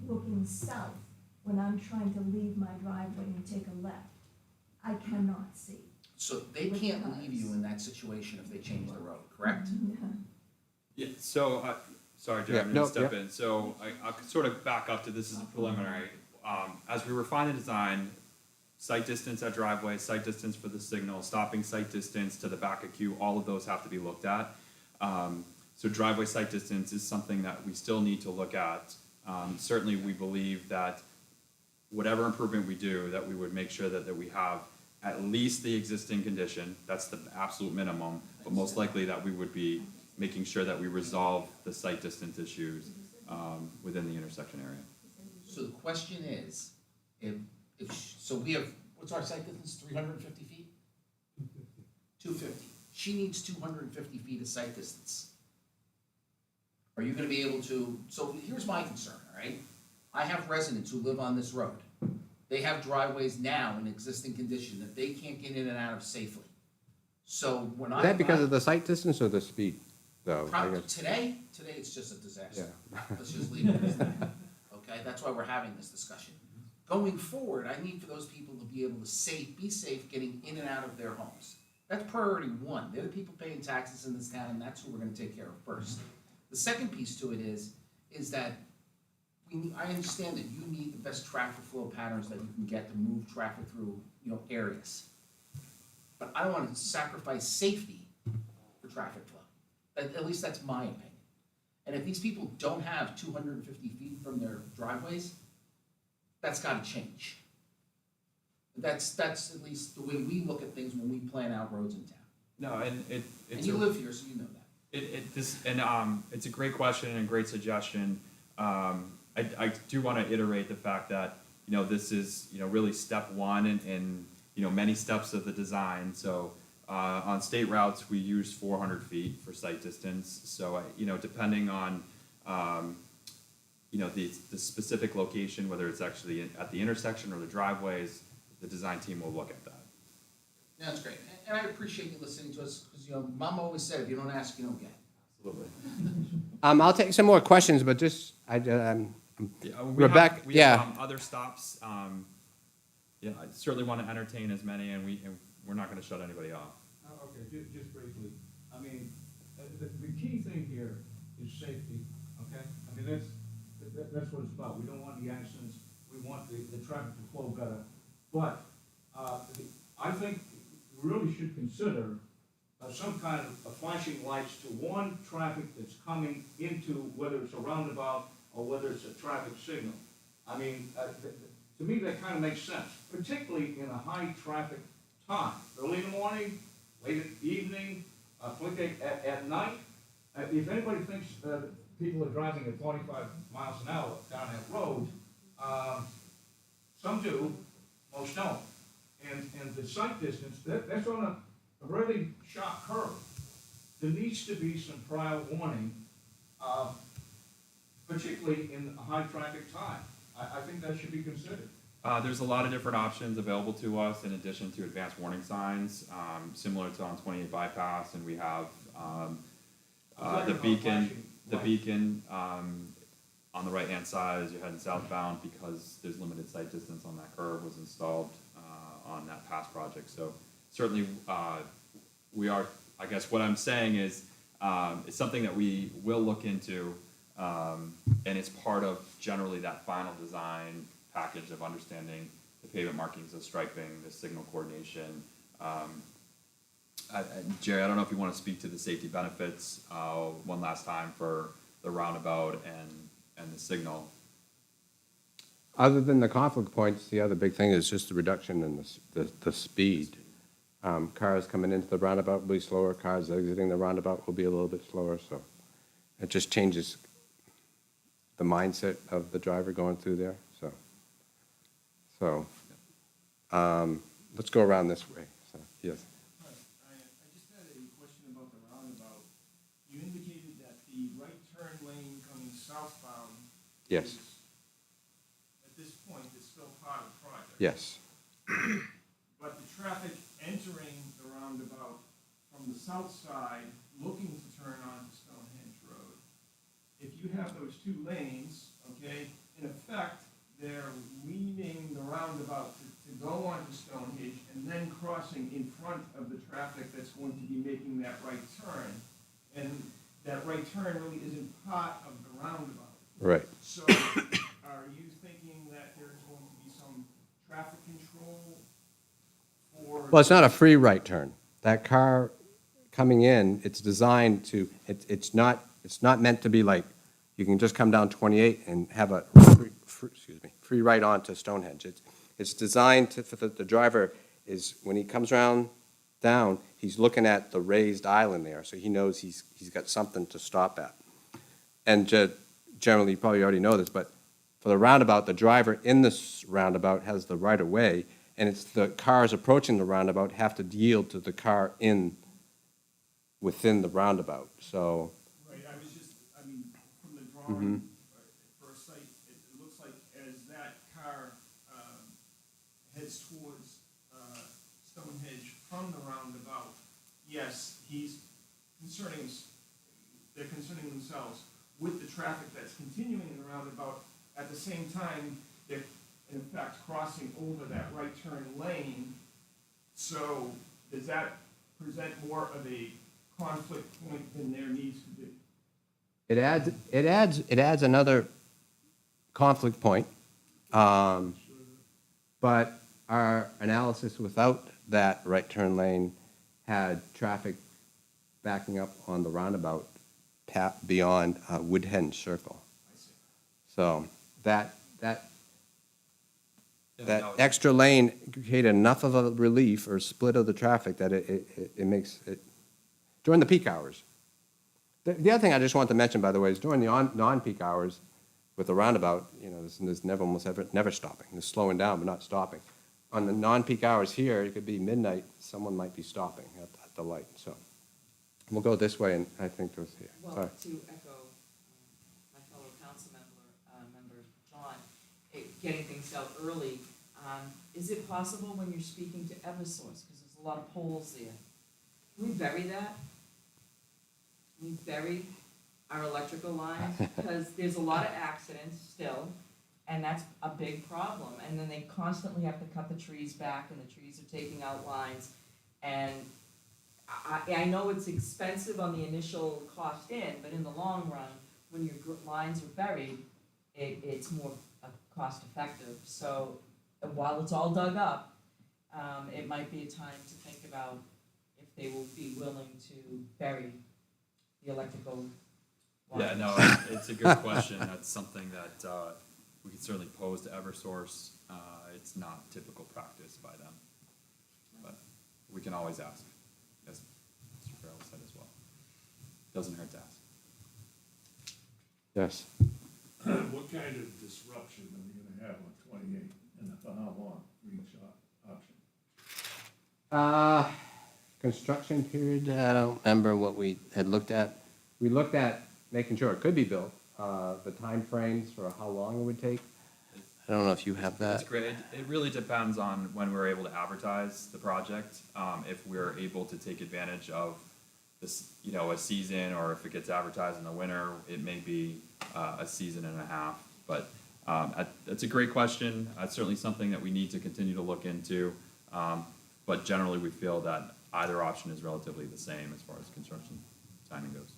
looking south when I'm trying to leave my driveway and take a left. I cannot see. So they can't leave you in that situation if they change the road, correct? Yeah, so, sorry, Jerry, Yeah, I'm gonna no, step yeah. in. So I'll sort of back up to this as a preliminary. As we refine the design, sight distance at driveway, sight distance for the signal, stopping sight distance to the back of queue, all of those have to be looked at. So driveway sight distance is something that we still need to look at. Certainly, we believe that whatever improvement we do, that we would make sure that we have at least the existing condition, that's the absolute minimum, but most likely that we would be making sure that we resolve the sight distance issues within the intersection area. So the question is, so we have, what's our sight distance, 350 feet? 250. She needs 250 feet of sight distance. Are you gonna be able to, so here's my concern, all right? I have residents who live on this road. They have driveways now in existing condition that they can't get in and out of safely. So when Is that because of the sight distance or the speed, though? I guess? Today it's just a disaster. Yeah. Let's just leave it as that, okay? That's why we're having this discussion. Going forward, I need for those people to be able to be safe getting in and out of their homes. That's priority one. They're the people paying taxes in this town, and that's who we're gonna take care of first. The second piece to it is that I understand that you need the best traffic flow patterns that you can get to move traffic through, areas. But I don't want to sacrifice safety for traffic flow. At least that's my opinion. And if these people don't have 250 feet from their driveways, that's gotta change. That's at least the way we look at things when we plan out roads in town. No, and And it's you live here, so you know that. it's a great question and a great suggestion. I do want to iterate the fact that this is, really step one in many steps of the design. So on state routes, we use 400 feet for sight distance. So, depending on, the specific location, whether it's actually at the intersection or the driveways, the design team will look at that. That's great, and I appreciate you listening to us, because, Mom always said, if you don't ask, you don't get. Absolutely. I'll take some more questions, but just, Yeah, Rebecca, we yeah. have other stops. I certainly want to entertain as many, and we're not going to shut anybody off. Okay, just briefly, I mean, the key thing here is safety, okay? I mean, that's what it's about, we don't want the accidents, we want the traffic to flow better. But, I think we really should consider some kind of flashing lights to warn traffic that's coming into, whether it's a roundabout or whether it's a traffic signal. I mean, to me, that kind of makes sense, particularly in a high-traffic time, early in the morning, late in the evening, at night. If anybody thinks people are driving at 45 miles an hour down that road, some do, most don't. And the sight distance, that's on a really sharp curve. There needs to be some prior warning, particularly in a high-traffic time. I think that should be considered. There's a lot of different options available to us in addition to advanced warning signs, similar to on 28 bypass, and we have the beacon on the right-hand side as you're heading southbound, because there's limited sight distance on that curve, was installed on that past project. So certainly we are, I guess what I'm saying is it's something that we will look into, and it's part of generally that final design package of understanding the pavement markings, the striping, the signal coordination. Jerry, I don't know if you want to speak to the safety benefits one last time for the roundabout and the signal. other than the conflict points, the other big thing is just the reduction in the speed. Cars coming into the roundabout will be slower, cars exiting the roundabout will be a little bit slower, so it just changes the mindset of the driver going through there, so, let's go around this way, so, yes. I just had a question about the roundabout. You indicated that the right turn lane coming southbound Yes, is, at this point, is still part of the project. yes. But the traffic entering the roundabout from the south side, looking to turn onto Stonehenge Road, if you have those two lanes, okay, in effect, they're leaving the roundabout to go onto Stonehenge and then crossing in front of the traffic that's going to be making that right turn. And that right turn really isn't part of the roundabout. Right. So are you thinking that there's going to be some traffic control for? Well, it's not a free right turn. That car coming in, it's designed to, it's not meant to be like, you can just come down 28 and have a free right onto Stonehenge. It's designed to, for the driver is, when he comes around down, he's looking at the raised island there, so he knows he's got something to stop at. And generally, you probably already know this, but for the roundabout, the driver in this roundabout has the right of way, and it's the cars approaching the roundabout have to yield to the car within the roundabout, so. Right, I was just, I mean, from the drawing, for a site, it looks like as that car heads towards Stonehenge from the roundabout, yes, they're concerning themselves with the traffic that's continuing in the roundabout. At the same time, they're in fact crossing over that right turn lane. So does that present more of a conflict point than there needs to be? It adds another conflict point, but our analysis without that right turn lane had traffic backing up on the roundabout beyond Woodhenge Circle. So that extra lane created enough of a relief or split of the traffic that it makes it, during the peak hours. The other thing I just want to mention, by the way, is during the non-peak hours, With the roundabout, there's never, almost ever, never stopping. There's slowing down, but not stopping. On the non-peak hours here, it could be midnight, someone might be stopping at the light, so. We'll go this way, and I think goes here. Well, Sorry. to echo my fellow council member John, getting things out early, is it possible when you're speaking to Eversource, because there's a lot of poles there, can we bury that? Can we bury our electrical lines? Because there's a lot of accidents still, and that's a big problem. And then they constantly have to cut the trees back, and the trees are taking out lines. And I know it's expensive on the initial cost in, but in the long run, when your lines are buried, it's more cost effective. So while it's all dug up, it might be a time to think about if they will be willing to bury the electrical wires. Yeah, no, it's a good question. That's something that we could certainly pose to Eversource. It's not typical practice by them, but we can always ask. As Mr. Farrell said as well. Doesn't hurt to ask. Yes. What kind of disruption are we gonna have on 28, and for how long for each option? Construction period, I don't remember what we had looked at. We looked at making sure it could be built, the timeframes for how long it would take. I don't know if you have That's that. great. It really depends on when we're able to advertise the project. If we're able to take advantage of this, a season, or if it gets advertised in the winter, it may be a season and a half. But that's a great question. It's certainly something that we need to continue to look into. But generally, we feel that either option is relatively the same as far as construction timing goes.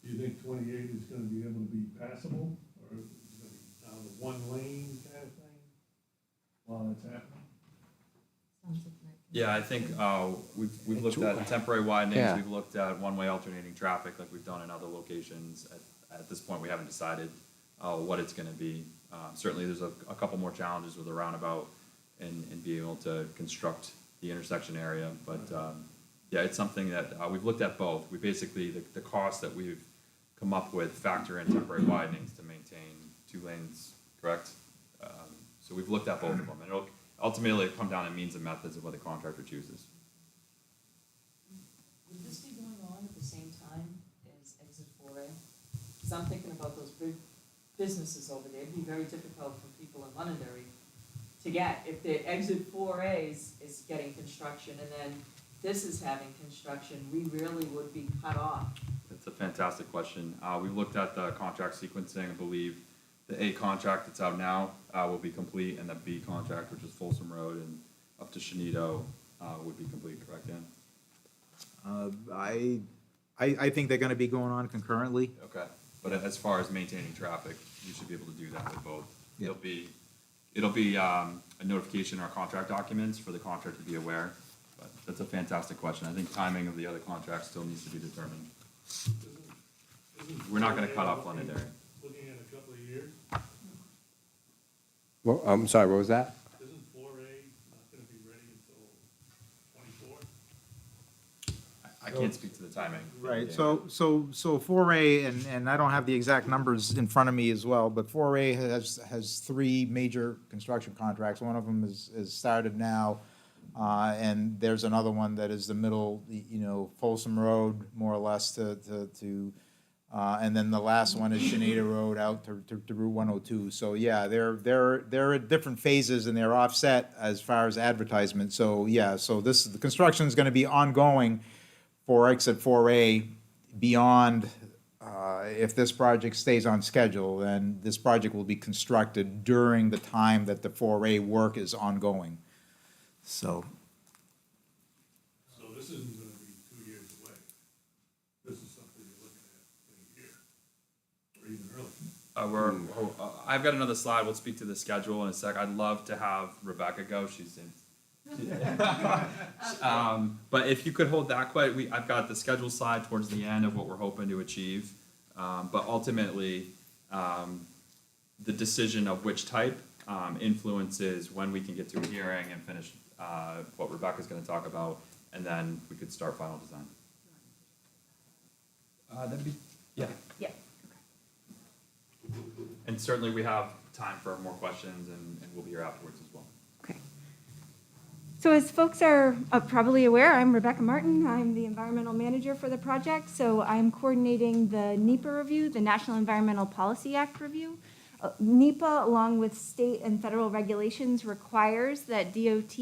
Do you think 28 is gonna be able to be passable, or is it gonna be down to one lane kind of thing while it's happening? Yeah, I think we've looked at temporary widenings, Yeah. we've looked at one-way alternating traffic like we've done in other locations. At this point, we haven't decided what it's gonna be. Certainly, there's a couple more challenges with the roundabout and being able to construct the intersection area, but yeah, it's something that we've looked at both. We basically, the cost that we've come up with factor in temporary widenings to maintain 2 lanes, correct? So we've looked at both of them, and it'll ultimately come down to means and methods of what the contractor chooses. Would this be going on at the same time as exit 4A? Because I'm thinking about those big businesses over there. It'd be very difficult for people in Londonderry to get. If the exit 4A is getting construction and then this is having construction, we really would be cut off. It's a fantastic question. We've looked at the contract sequencing. I believe the A contract that's out now will be complete, and the B contract, which is Folsom Road and up to Shenito, would be complete, correct, Dan? I think they're gonna be going on concurrently. Okay, but as far as maintaining traffic, you should be able to do that with both. Yeah. It'll be a notification in our contract documents for the contractor to be aware, but that's a fantastic question. I think timing of the other contracts still needs to be determined. We're not gonna cut off Londonderry. Looking at a couple of years, Well, I'm sorry, what was that? isn't 4A not gonna be ready until 24? I can't speak to the timing. Right, Yeah. so 4A, and I don't have the exact numbers in front of me as well, but 4A has 3 major construction contracts. One of them is started now, and there's another one that is the middle, Folsom Road, more or less, and then the last one is Shenandoah Road out to Route 102. So, yeah, they're at different phases, and they're offset as far as advertisement. So, yeah, so the construction is gonna be ongoing for exit 4A beyond, if this project stays on schedule, then this project will be constructed during the time that the 4A work is ongoing. So, So this isn't gonna be 2 years away. This is something you're looking at in a year, or even earlier. I've got another slide. We'll speak to the schedule in a sec. I'd love to have Rebecca go. She's in. But if you could hold that quiet, I've got the schedule slide towards the end of what we're hoping to achieve. But ultimately, the decision of which type influences when we can get to a hearing and finish what Rebecca's gonna talk about, and then we could start final design. That'd be, yeah. Yeah. And and certainly we have time for more questions, and we'll be here afterwards as well. Okay. So as folks are probably aware, I'm Rebecca Martin. I'm the environmental manager for the project. So I'm coordinating the NEPA review, the National Environmental Policy Act review. NEPA, along with state and federal regulations, requires that DOT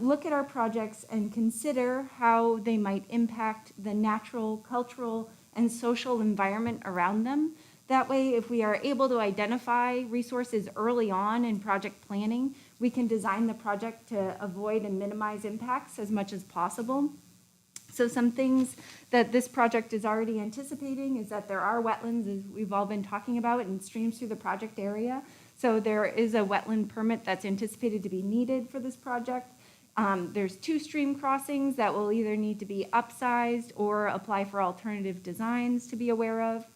look at our projects and consider how they might impact the natural, cultural, and social environment around them. That way, if we are able to identify resources early on in project planning, we can design the project to avoid and minimize impacts as much as possible. So some things that this project is already anticipating is that there are wetlands, as we've all been talking about, and streams through the project area. So there is a wetland permit that's anticipated to be needed for this project. There's 2 stream crossings that will either need to be upsized or apply for alternative designs to be aware of.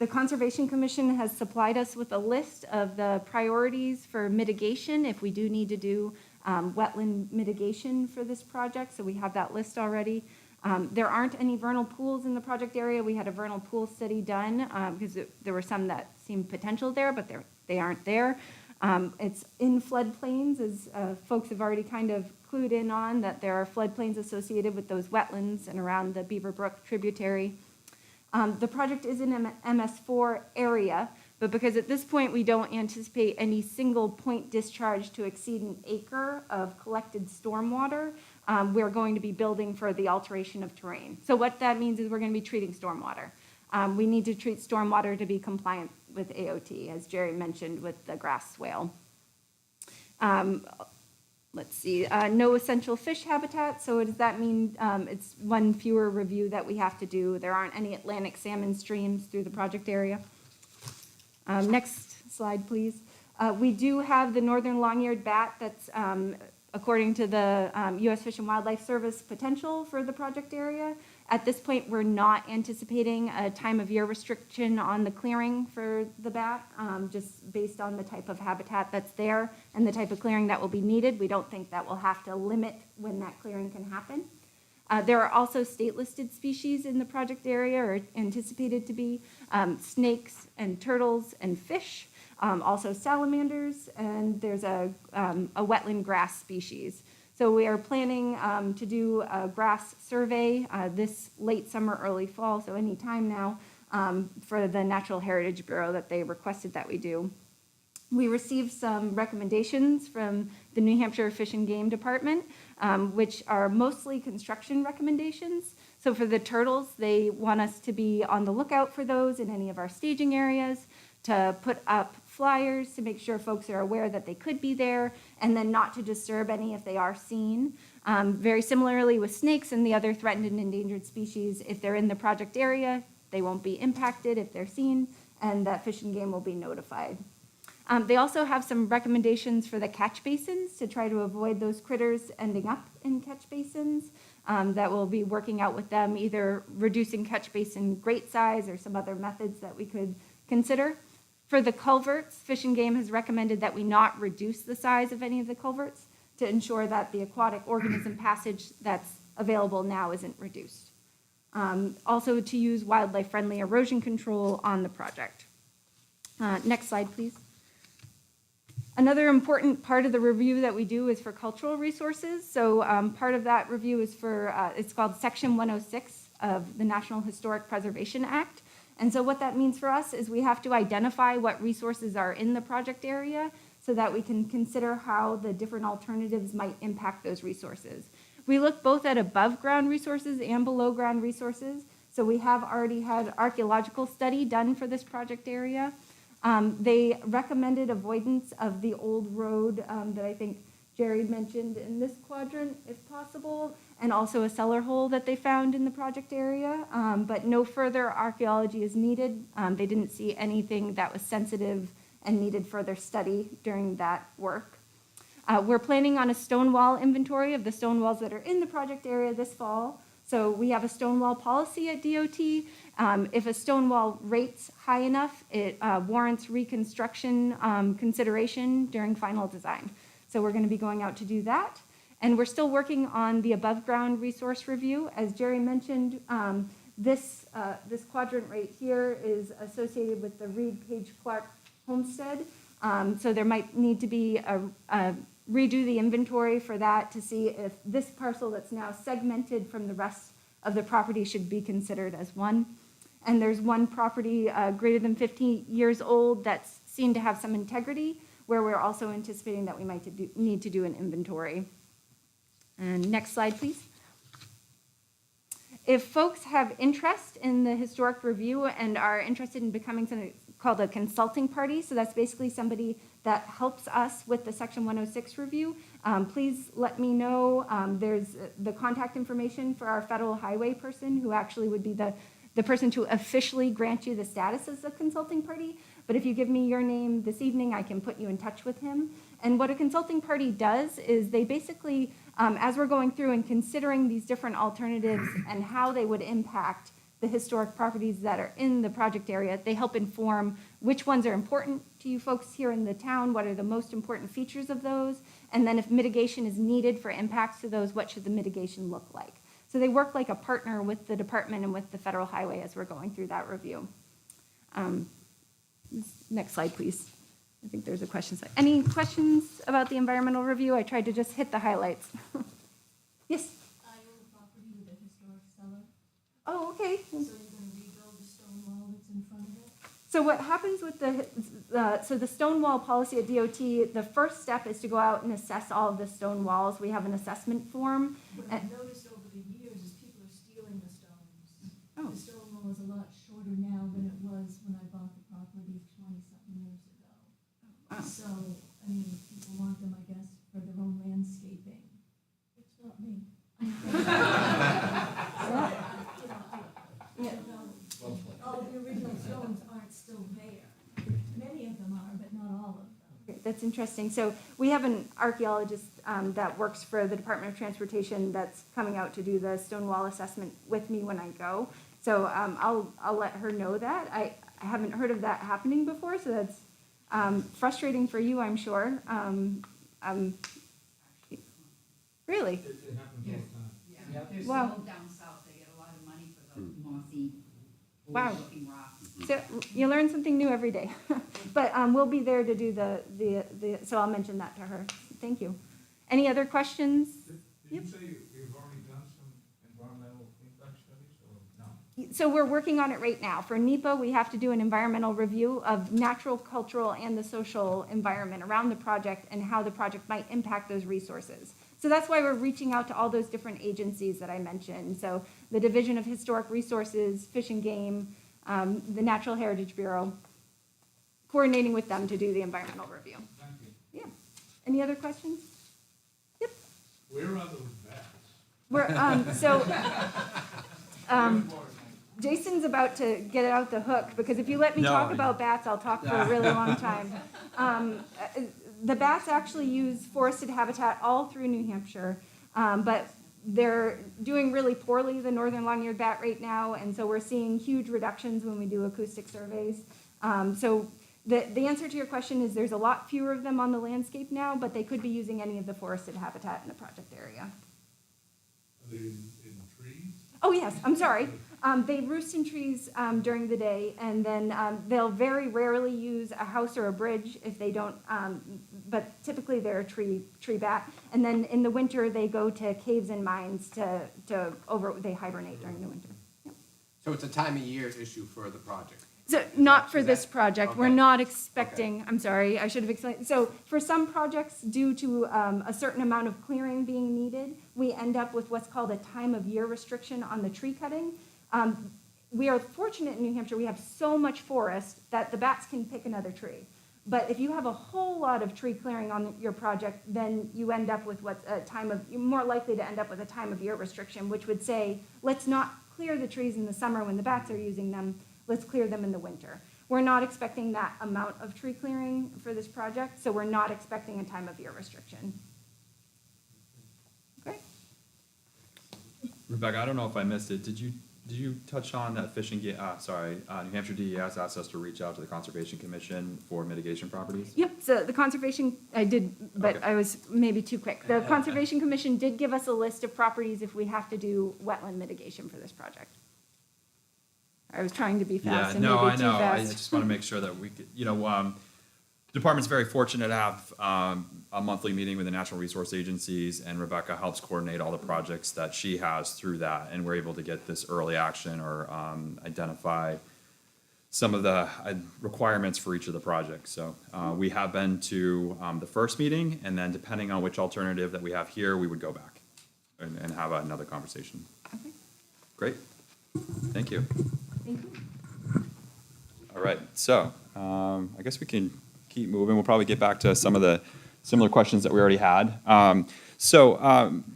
The Conservation Commission has supplied us with a list of the priorities for mitigation if we do need to do wetland mitigation for this project, so we have that list already. There aren't any vernal pools in the project area. We had a vernal pool study done because there were some that seemed potential there, but they aren't there. It's in floodplains, as folks have already kind of clued in on, that there are floodplains associated with those wetlands and around the Beaver Brook tributary. The project is in MS4 area, but because at this point we don't anticipate any single point discharge to exceed an acre of collected stormwater, we're going to be building for the alteration of terrain. So what that means is we're going to be treating stormwater. We need to treat stormwater to be compliant with AOT, as Jerry mentioned with the grass swale. Let's see, no essential fish habitat. So does that mean it's one fewer review that we have to do? There aren't any Atlantic salmon streams through the project area. Next slide, please. We do have the northern long-eared bat that's, according to the U.S. Fish and Wildlife Service, potential for the project area. At this point, we're not anticipating a time of year restriction on the clearing for the bat, just based on the type of habitat that's there and the type of clearing that will be needed. We don't think that will have to limit when that clearing can happen. There are also state-listed species in the project area, or anticipated to be, snakes and turtles and fish, also salamanders, and there's a wetland grass species. So we are planning to do a grass survey this late summer, early fall, so any time now, for the Natural Heritage Bureau that they requested that we do. We received some recommendations from the New Hampshire Fish and Game Department, which are mostly construction recommendations. So for the turtles, they want us to be on the lookout for those in any of our staging areas, to put up flyers to make sure folks are aware that they could be there, and then not to disturb any if they are seen. Very similarly with snakes and the other threatened and endangered species, if they're in the project area, they won't be impacted if they're seen, and that Fish and Game will be notified. They also have some recommendations for the catch basins to try to avoid those critters ending up in catch basins. That we'll be working out with them, either reducing catch basin grate size or some other methods that we could consider. For the culverts, Fish and Game has recommended that we not reduce the size of any of the culverts to ensure that the aquatic organism passage that's available now isn't reduced. Also to use wildlife-friendly erosion control on the project. Next slide, please. Another important part of the review that we do is for cultural resources. So part of that review is for, it's called Section 106 of the National Historic Preservation Act. And so what that means for us is we have to identify what resources are in the project area so that we can consider how the different alternatives might impact those resources. We look both at above ground resources and below ground resources. So we have already had archaeological study done for this project area. They recommended avoidance of the old road that I think Jerry mentioned in this quadrant, if possible, and also a cellar hole that they found in the project area, but no further archaeology is needed. They didn't see anything that was sensitive and needed further study during that work. We're planning on a stone wall inventory of the stone walls that are in the project area this fall. So we have a stone wall policy at DOT. If a stone wall rates high enough, it warrants reconstruction consideration during final design. So we're going to be going out to do that. And we're still working on the above ground resource review. As Jerry mentioned, this quadrant right here is associated with the Reed Page Clark homestead. So there might need to be redo the inventory for that to see if this parcel that's now segmented from the rest of the property should be considered as one. And there's one property greater than 50 years old that's seen to have some integrity, where we're also anticipating that we might need to do an inventory. And next slide, please. If folks have interest in the historic review and are interested in becoming something called a consulting party, so that's basically somebody that helps us with the Section 106 review, please let me know. There's the contact information for our federal highway person, who actually would be the person to officially grant you the status as a consulting party. But if you give me your name this evening, I can put you in touch with him. And what a consulting party does is they basically, as we're going through and considering these different alternatives and how they would impact the historic properties that are in the project area, they help inform which ones are important to you folks here in the town, what are the most important features of those, and then if mitigation is needed for impacts to those, what should the mitigation look like? So they work like a partner with the department and with the federal highway as we're going through that review. Next slide, please. I think there's a question slide. Any questions about the environmental review? I tried to just hit the highlights. Yes? I own a property with a historic cellar, Oh, okay. so you're gonna rebuild the stone wall that's in front of it? So what happens with the stone wall policy at DOT, the first step is to go out and assess all of the stone walls. We have an assessment form. What I've noticed over the years is people are stealing the stones. Oh. The stone wall is a lot shorter now than it was when I bought the property 20-something years ago. Wow. So, I mean, people want them, I guess, for their own landscaping. It's not me. Yeah. All the original stones aren't still there. Many of them are, but not all of them. Okay, that's interesting. So we have an archaeologist that works for the Department of Transportation that's coming out to do the stone wall assessment with me when I go. So I'll let her know that. I haven't heard of that happening before, so that's frustrating for you, I'm sure. Really? It happens all the time. Yeah, there's Wow. some down south, they get a lot of money for those mossy, Wow. old-looking rocks. So you learn something new every day. But we'll be there to do so I'll mention that to her. Thank you. Any other questions? Did you say you've already done some environmental impact studies, or no? So we're working on it right now. For NEPA, we have to do an environmental review of natural, cultural, and the social environment around the project and how the project might impact those resources. So that's why we're reaching out to all those different agencies that I mentioned. So the Division of Historic Resources, Fish and Game, the Natural Heritage Bureau, coordinating with them to do the environmental review. Thank you. Yeah. Any other questions? Yep. Where are those bats? Jason's about to get it out the hook, because if you let me No. talk about bats, I'll talk for a really long time. The bats actually use forested habitat all through New Hampshire, but they're doing really poorly, the northern long-eared bat right now, and so we're seeing huge reductions when we do acoustic surveys. So the answer to your question is there's a lot fewer of them on the landscape now, but they could be using any of the forested habitat in the project area. Are they in trees? Oh, yes, I'm sorry. They roost in trees during the day, and then they'll very rarely use a house or a bridge if they don't, but typically they're a tree bat. And then in the winter, they go to caves and mines they hibernate during the winter. Yep. So it's a time of year issue for the project? So not for this project. We're okay. not expecting, I'm sorry, I should have explained. So for some projects, due to a certain amount of clearing being needed, we end up with what's called a time of year restriction on the tree cutting. We are fortunate in New Hampshire, we have so much forest that the bats can pick another tree. But if you have a whole lot of tree clearing on your project, then you end up with you're more likely to end up with a time of year restriction, which would say, let's not clear the trees in the summer when the bats are using them, let's clear them in the winter. We're not expecting that amount of tree clearing for this project, so we're not expecting a time of year restriction. Okay. Rebecca, I don't know if I missed it. Did you touch on that New Hampshire DES asked us to reach out to the Conservation Commission for mitigation properties? Yep, so the Conservation, I did, but Okay. I was maybe too quick. The Conservation Commission did give us a list of properties if we have to do wetland mitigation for this project. I was trying to be fast and maybe too I know. I fast. just want to make sure that we could, Department's very fortunate to have a monthly meeting with the natural resource agencies, and Rebecca helps coordinate all the projects that she has through that, and we're able to get this early action or identify some of the requirements for each of the projects. So we have been to the first meeting, and then depending on which alternative that we have here, we would go back and have another conversation. Okay. Great. Thank you. Thank you. All right, so I guess we can keep moving. We'll probably get back to some of the similar questions that we already had.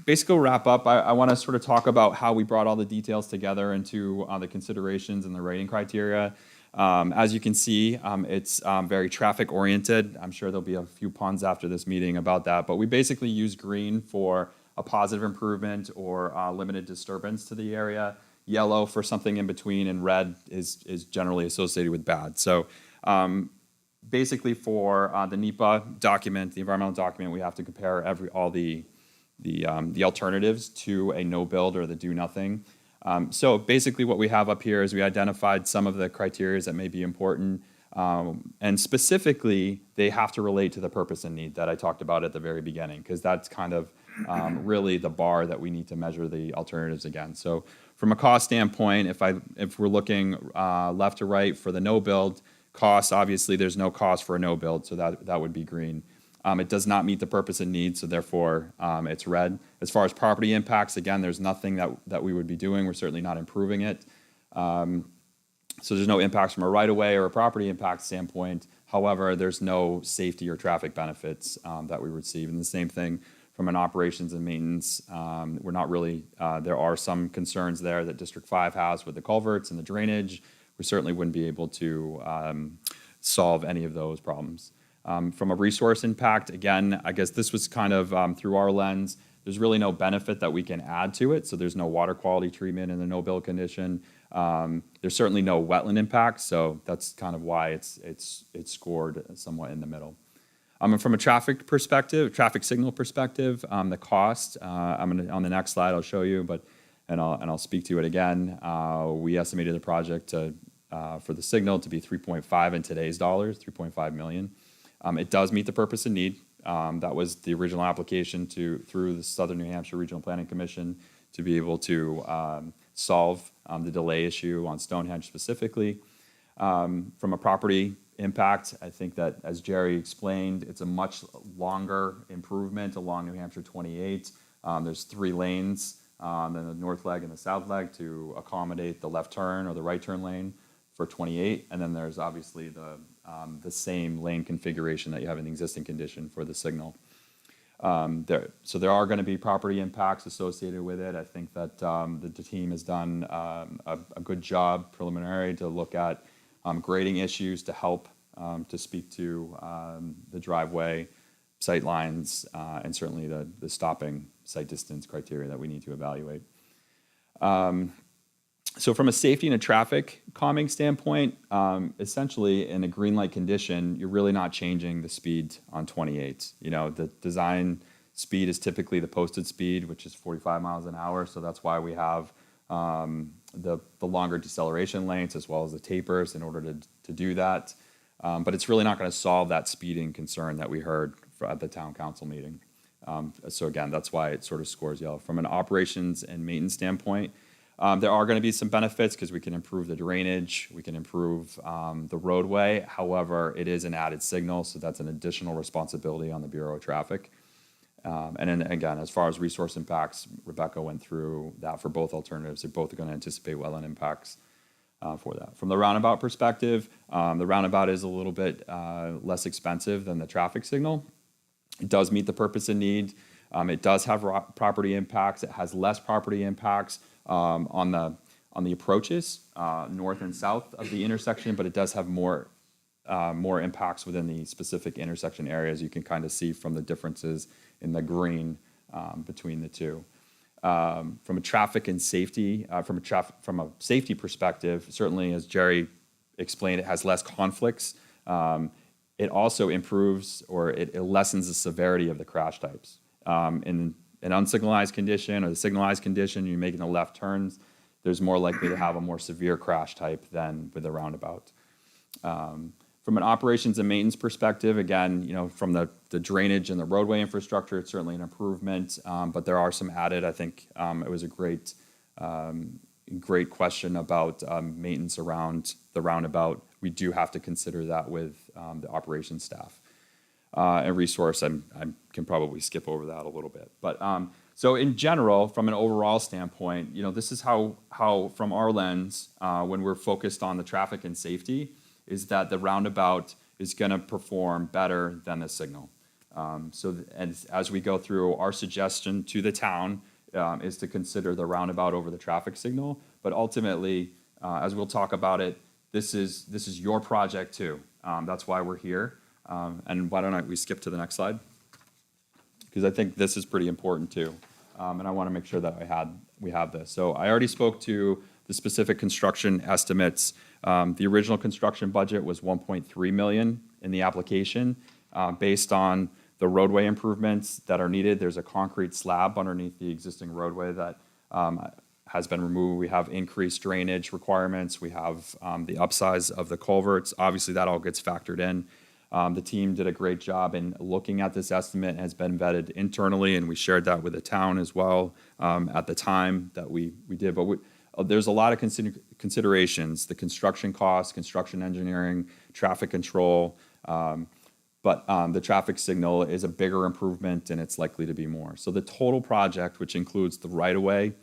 Basically, we'll wrap up. I want to sort of talk about how we brought all the details together into the considerations and the rating criteria. As you can see, it's very traffic oriented. I'm sure there'll be a few puns after this meeting about that, but we basically use green for a positive improvement or limited disturbance to the area, yellow for something in between, and red is generally associated with bad. So basically for the NEPA document, the environmental document, we have to compare all the alternatives to a no build or the do nothing. So basically what we have up here is we identified some of the criteria that may be important, and specifically they have to relate to the purpose and need that I talked about at the very beginning, because that's kind of really the bar that we need to measure the alternatives against. So from a cost standpoint, if we're looking left to right for the no build cost, obviously there's no cost for a no build, so that would be green. It does not meet the purpose and need, so therefore it's red. As far as property impacts, again, there's nothing that we would be doing. We're certainly not improving it. So there's no impacts from a right-of-way or a property impact standpoint. However, there's no safety or traffic benefits that we receive. And the same thing from an operations and maintenance. We're not really, there are some concerns there that District 5 has with the culverts and the drainage. We certainly wouldn't be able to solve any of those problems. From a resource impact, again, I guess this was kind of through our lens. There's really no benefit that we can add to it, so there's no water quality treatment in the no-build condition. There's certainly no wetland impact, so that's kind of why it's scored somewhat in the middle. And from a traffic signal perspective, the cost, on the next slide I'll show you, and I'll speak to it again. We estimated the project for the signal to be 3.5 in today's dollars, 3.5 million. It does meet the purpose and need. That was the original application through the Southern New Hampshire Regional Planning Commission to be able to solve the delay issue on Stonehenge specifically. From a property impact, I think that, as Jerry explained, it's a much longer improvement along New Hampshire 28. There's 3 lanes, the north leg and the south leg, to accommodate the left turn or the right turn lane for 28, and then there's obviously the same lane configuration that you have in the existing condition for the signal. So there are going to be property impacts associated with it. I think that the team has done a good job preliminary to look at grading issues to help to speak to the driveway, sight lines, and certainly the stopping sight distance criteria that we need to evaluate. So from a safety and a traffic calming standpoint, essentially in a green light condition, you're really not changing the speed on 28. You know, the design speed is typically the posted speed, which is 45 miles an hour. So that's why we have the longer deceleration lengths as well as the tapers in order to do that. But it's really not going to solve that speeding concern that we heard at the town council meeting. So again, that's why it sort of scores yellow. From an operations and maintenance standpoint, there are going to be some benefits because we can improve the drainage, we can improve the roadway. However, it is an added signal, so that's an additional responsibility on the Bureau of Traffic. And then again, as far as resource impacts, Rebecca went through that for both alternatives. They're both going to anticipate wetland impacts for that. From the roundabout perspective, the roundabout is a little bit less expensive than the traffic signal. It does meet the purpose and need. It does have property impacts. It has less property impacts on the approaches north and south of the intersection, but it does have more impacts within the specific intersection areas. You can kind of see from the differences in the green between the two. From a traffic and safety, from a safety perspective, certainly as Jerry explained, it has less conflicts. It also improves or it lessens the severity of the crash types. In an unsignalized condition or the signalized condition, you're making the left turns, there's more likely to have a more severe crash type than with a roundabout. From From an operations and maintenance perspective, again, from the drainage and the roadway infrastructure, it's certainly an improvement, but there are some added. I think it was a great question about maintenance around the roundabout. We do have to consider that with the operations staff. And resource, I can probably skip over that a little bit. But so in general, from an overall standpoint, this is how from our lens, when we're focused on the traffic and safety, is that the roundabout is going to perform better than the signal. And as we go through, our suggestion to the town is to consider the roundabout over the traffic signal. But ultimately, as we'll talk about it, this is your project too. That's why we're here. And why don't we skip to the next slide? Because I think this is pretty important too. And I want to make sure that we have this. So I already spoke to the specific construction estimates. The original construction budget was $1.3 million in the application. Based on the roadway improvements that are needed, there's a concrete slab underneath the existing roadway that has been removed. We have increased drainage requirements. We have the upsize of the culverts. Obviously, that all gets factored in. The team did a great job in looking at this estimate. It has been vetted internally, and we shared that with the town as well at the time that we did. But there's a lot of considerations: the construction costs, construction engineering, traffic control. But the traffic signal is a bigger improvement, and it's likely to be more. So the total project, which includes the right-of-way,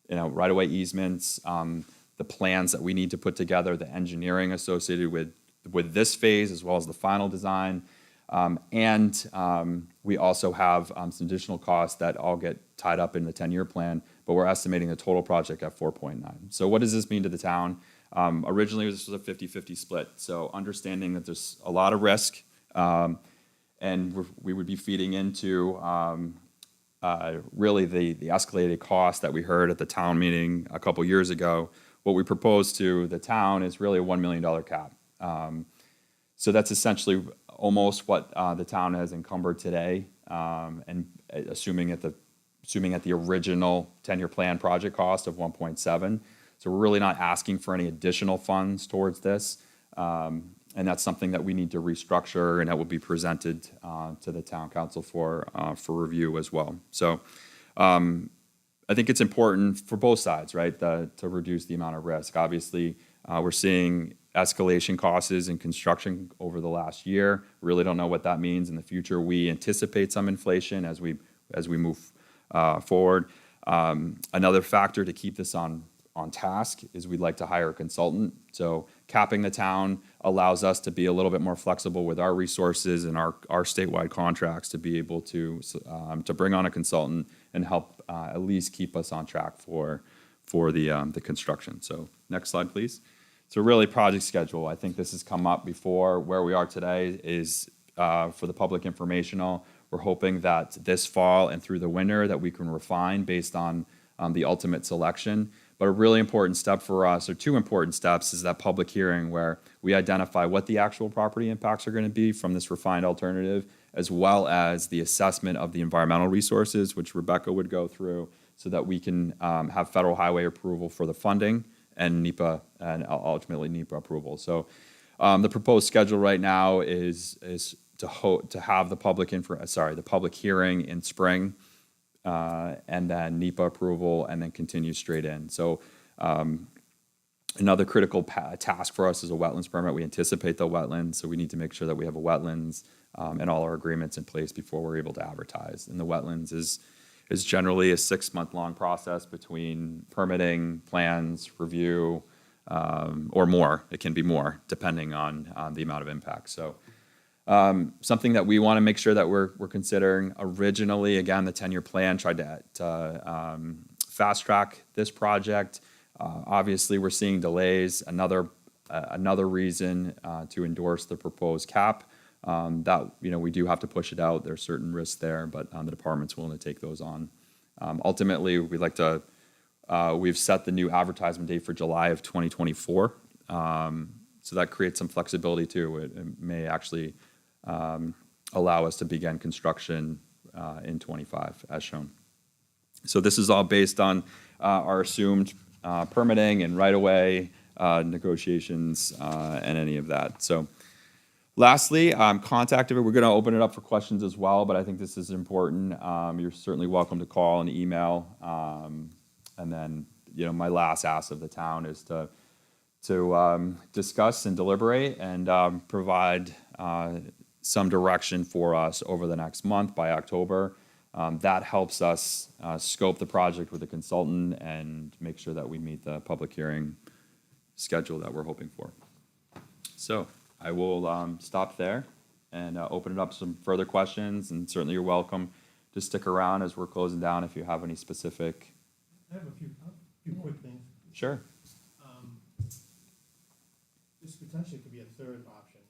right-of-way easements, the plans that we need to put together, the engineering associated with this phase, as well as the final design. And we also have some additional costs that all get tied up in the 10-year plan, but we're estimating the total project at 4.9. So what does this mean to the town? Originally, this was a 50-50 split. So understanding that there's a lot of risk, and we would be feeding into really the escalated cost that we heard at the town meeting a couple years ago. What we proposed to the town is really a $1 million cap. So that's essentially almost what the town has encumbered today, and assuming at the original 10-year plan project cost of 1.7. So we're really not asking for any additional funds towards this, and that's something that we need to restructure, and that will be presented to the town council for review as well. So I think it's important for both sides, right, to reduce the amount of risk. Obviously, we're seeing escalation costs in construction over the last year. Really don't know what that means in the future. We anticipate some inflation as we move forward. Another factor to keep this on task is we'd like to hire a consultant. So capping the town allows us to be a little bit more flexible with our resources and our statewide contracts to be able to bring on a consultant and help at least keep us on track for the construction. So next slide, please. So really, project schedule. I think this has come up before. Where we are today is for the public informational. We're hoping that this fall and through the winter that we can refine based on the ultimate selection. But a really important step for us, or two important steps, is that public hearing where we identify what the actual property impacts are going to be from this refined alternative, as well as the assessment of the environmental resources, which Rebecca would go through, so that we can have federal highway approval for the funding and NEPA, and ultimately NEPA approval. So the proposed schedule right now is to have the public hearing in spring, and then NEPA approval, and then continue straight in. So another critical task for us is a wetlands permit. We anticipate the wetlands, so we need to make sure that we have a wetlands and all our agreements in place before we're able to advertise. And the wetlands is generally a 6-month-long process between permitting, plans, review, or more. It can be more, depending on the amount of impact. So something that we want to make sure that we're considering. Originally, again, the 10-year plan tried to fast track this project. Obviously, we're seeing delays. Another reason to endorse the proposed cap. That we do have to push it out. There's certain risks there, but the department's willing to take those on. Ultimately, we've set the new advertisement date for July of 2024. So that creates some flexibility too. It may actually allow us to begin construction in 25, as shown. So this is all based on our assumed permitting and right-of-way negotiations and any of that. So Lastly, contact it. We're going to open it up for questions as well, but I think this is important. You're certainly welcome to call and email. And then, my last ask of the town is to discuss and deliberate and provide some direction for us over the next month by October. That helps us scope the project with a consultant and make sure that we meet the public hearing schedule that we're hoping for. So I will stop there and open it up to some further questions, and certainly you're welcome to stick around as we're closing down if you have any specific. I have a few quick things. Sure. This potentially could be a third option.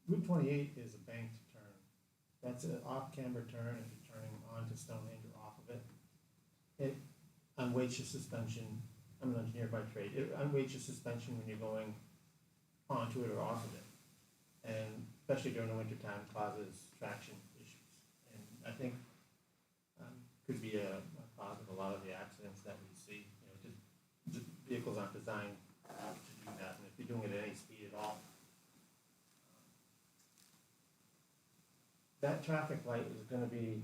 Route 28 is a banked turn. That's an off-camber turn if you're turning onto Stonehenge or off of it. Unweights your suspension. I'm an engineer by trade. It unweights your suspension when you're going onto it or off of it. And especially during the wintertime, causes traction issues. And I think could be a cause of a lot of the accidents that we see. Just the vehicles aren't designed to do that. And if you're doing it at any speed at all, that traffic light is going to be,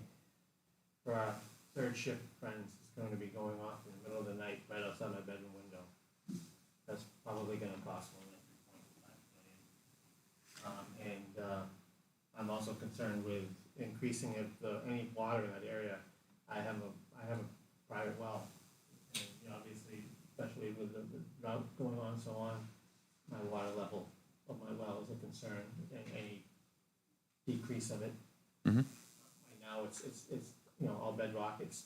for our third shift friends, is going to be going off in the middle of the night right outside my bedroom window. That's probably going to cost more than $3.5 million. I'm also concerned with increasing any water in that area. I have a private well, and obviously, especially with the drought going on and so on, my water level of my well is a concern, and any decrease of it. Mm-hmm. Right now, it's all bedrock. It's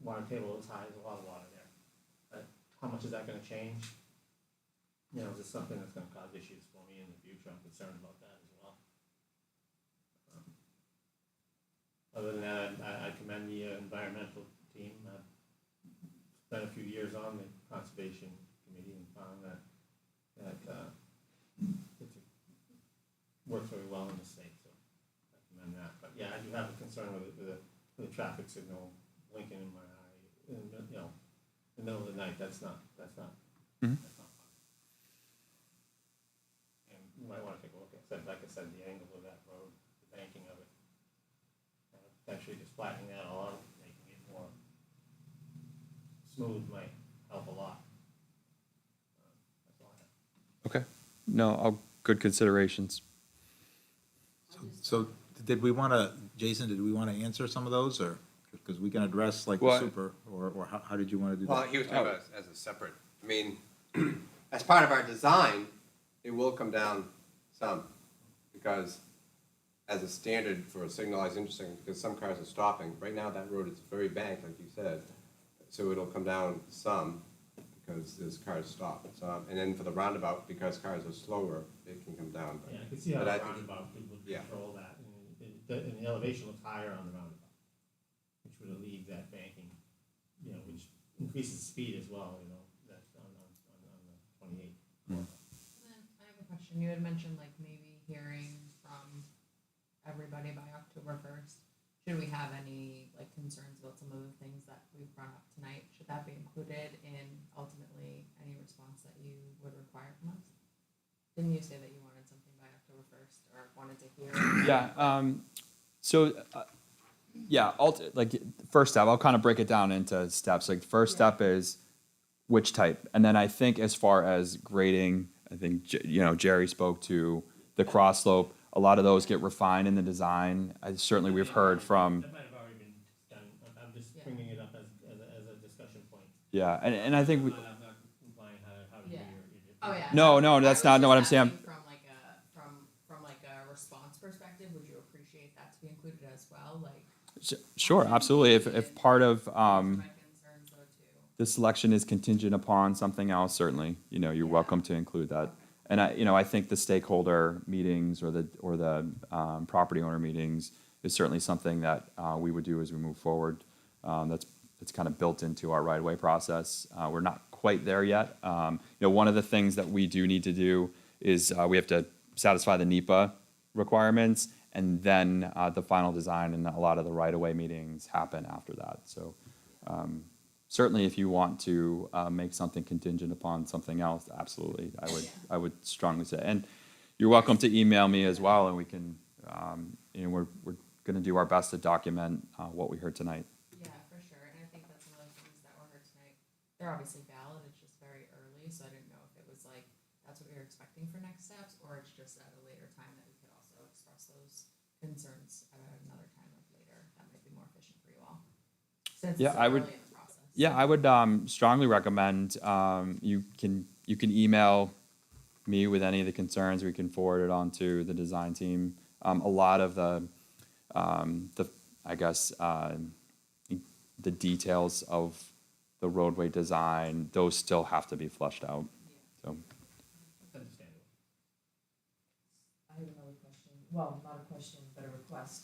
water table is high. There's a lot of water there. But how much is that going to change? Is this something that's going to cause issues for me in the future? I'm concerned about that as well. Other than that, I commend the environmental team. I've spent a few years on the conservation committee and found that it works very well in the state. So I commend that. But yeah, I do have a concern with the traffic signal blinking in my eye. In the middle of the night. That's not. Mm-hmm. That's not fun. And you might want to take a look at, like I said, the angle of that road, the banking of it. Potentially just flattening that all out, making it more smooth might help a lot. That's all I have. Okay. No, good considerations. So did we want to, Jason, did we want to answer some of those, or, because we can address like the Well, super, or how did you want to do that? Well, he was talking about it as a separate, as part of our design, it will come down some, because as a standard for a signalized intersection, because some cars are stopping, right now that road is very banked, like you said, so it'll come down some, because there's cars stopped. So, and then for the roundabout, because cars are slower, it can come down. Yeah, I can see how but the I think roundabout would yeah. control that, and the elevation looks higher on the roundabout, which would alleviate that banking, which increases speed as well, that's on the 28. Mm. Then I have a question. You had mentioned like maybe hearing from everybody by October 1st. Should we have any like concerns about some of the things that we've brought up tonight? Should that be included in ultimately any response that you would require from us? Didn't you say that you wanted something by October 1st or wanted to hear? Yeah. First step, I'll kind of break it down into steps. Like the first step is which type, and then I think as far as grading, I think Jerry spoke to the cross slope. A lot of those get refined in the design. Certainly, we've heard from. That might have already been done. I'm just bringing it up as a discussion point. Yeah, and I think we. I'm not implying how to do Yeah. your. Oh yeah. No, that's not what I'm saying. From a response perspective, would you appreciate that to be included as well? Sure, absolutely. If part of My concerns though too. the selection is contingent upon something else, certainly, you're welcome to include that. And I think the stakeholder meetings or the property owner meetings is certainly something that we would do as we move forward. That's kind of built into our right-of-way process. We're not quite there yet. One of the things that we do need to do is we have to satisfy the NEPA requirements, and then the final design and a lot of the right-of-way meetings happen after that. So certainly, if you want to make something contingent upon something else, absolutely, I would strongly say. And you're welcome to email me as well, and we can, we're gonna do our best to document what we heard tonight. Yeah, for sure, and I think that's one of the things that were heard tonight. They're obviously valid, it's just very early, so I didn't know if it was like, that's what we were expecting for next steps, or it's just at a later time that we could also express those concerns at another time, like later, that might be more efficient for you all. Since Yeah, it's so I would- early in the process. Yeah, I would strongly recommend you can email me with any of the concerns. We can forward it on to the design team. A lot of the I guess the details of the roadway design, those still have to be fleshed out. So Understandable. I have another question, well, not a question, but a request.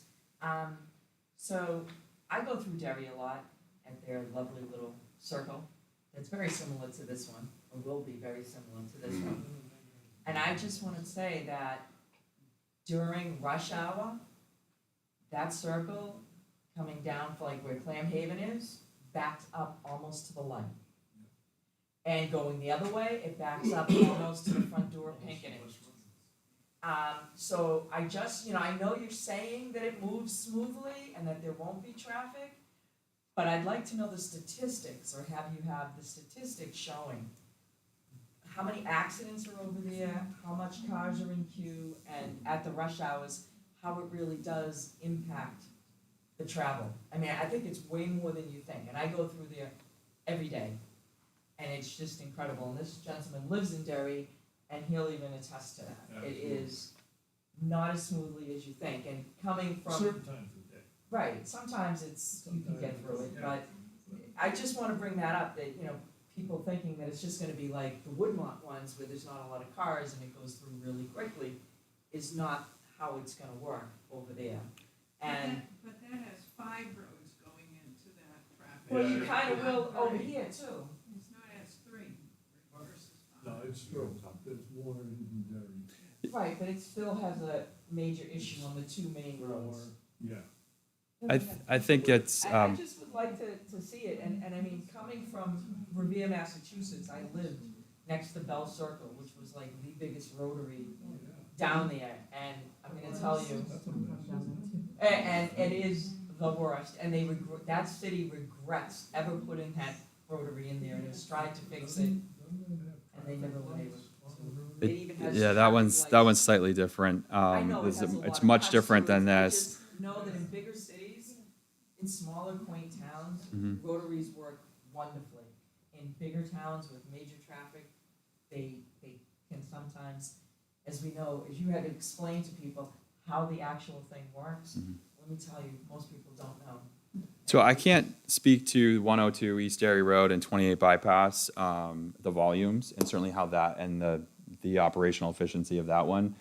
So I go through Derry a lot at their lovely little circle. It's very similar to this one, or will be very similar to this one. And I just want to say that during rush hour, that circle coming down for like where Clam Haven is, backs up almost to the light. And going the other way, it backs up almost to the front door of Pinkenage. So I just, I know you're saying that it moves smoothly and that there won't be traffic, but I'd like to know the statistics, or have you have the statistics showing how many accidents are over there, how much cars are in queue, and at the rush hours, how it really does impact the travel. I mean, I think it's way more than you think, and I go through there every day, and it's just incredible. And this gentleman lives in Derry, and he'll even attest to that. It is not as smoothly as you think, and coming from Certain times of the day. right, sometimes it's you can get through it, but I just want to bring that up that people thinking that it's just going to be like the Woodmont ones where there's not a lot of cars and it goes through really quickly is not how it's going to work over there. And But that has 5 roads going into that traffic. well, you Yeah. kind of will over here too. It's not as 3 versus 5. No, it's true, there's more in Derry. Right, but it still has a major issue on the 2 main roads. Yeah. I think it's I just would like to see it, and I mean, coming from Revere, Massachusetts, I lived next to Bell Circle, which was like the biggest rotary down there, and I'm gonna tell you, and it is the worst, and that city regrets ever putting that rotary in there, and has tried to fix it, and they never were able to. It even has yeah, that traffic one's lights. slightly different. I know it has a lot It's of much cuts different to it. than I this. just know that in bigger cities, in smaller quaint towns, Mhm. rotaries work wonderfully. In bigger towns with major traffic, they can sometimes, as we know, as you had to explain to people how the actual thing works, Mhm. let me tell you, most people don't know. So I can't speak to 102 East Derry Road and 28 Bypass, the volumes, and certainly how that and the operational efficiency of that one.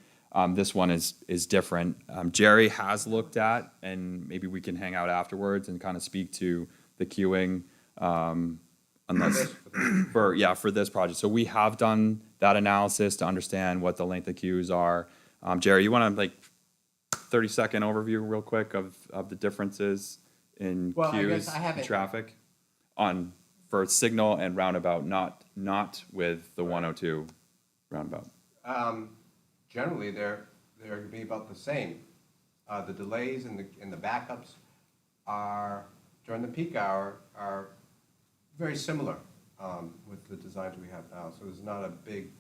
This one is different. Jerry has looked at, and maybe we can hang out afterwards and kind of speak to the queuing, unless, for this project. So we have done that analysis to understand what the length of queues are. Jerry, you want to 30-second overview real quick of the differences in Well, I queues guess I have and it. traffic for signal and roundabout, not with the 102 roundabout. Generally, they're going to be about the same. The delays and the backups are, during the peak hour, are very similar with the designs we have now. So there's not a big,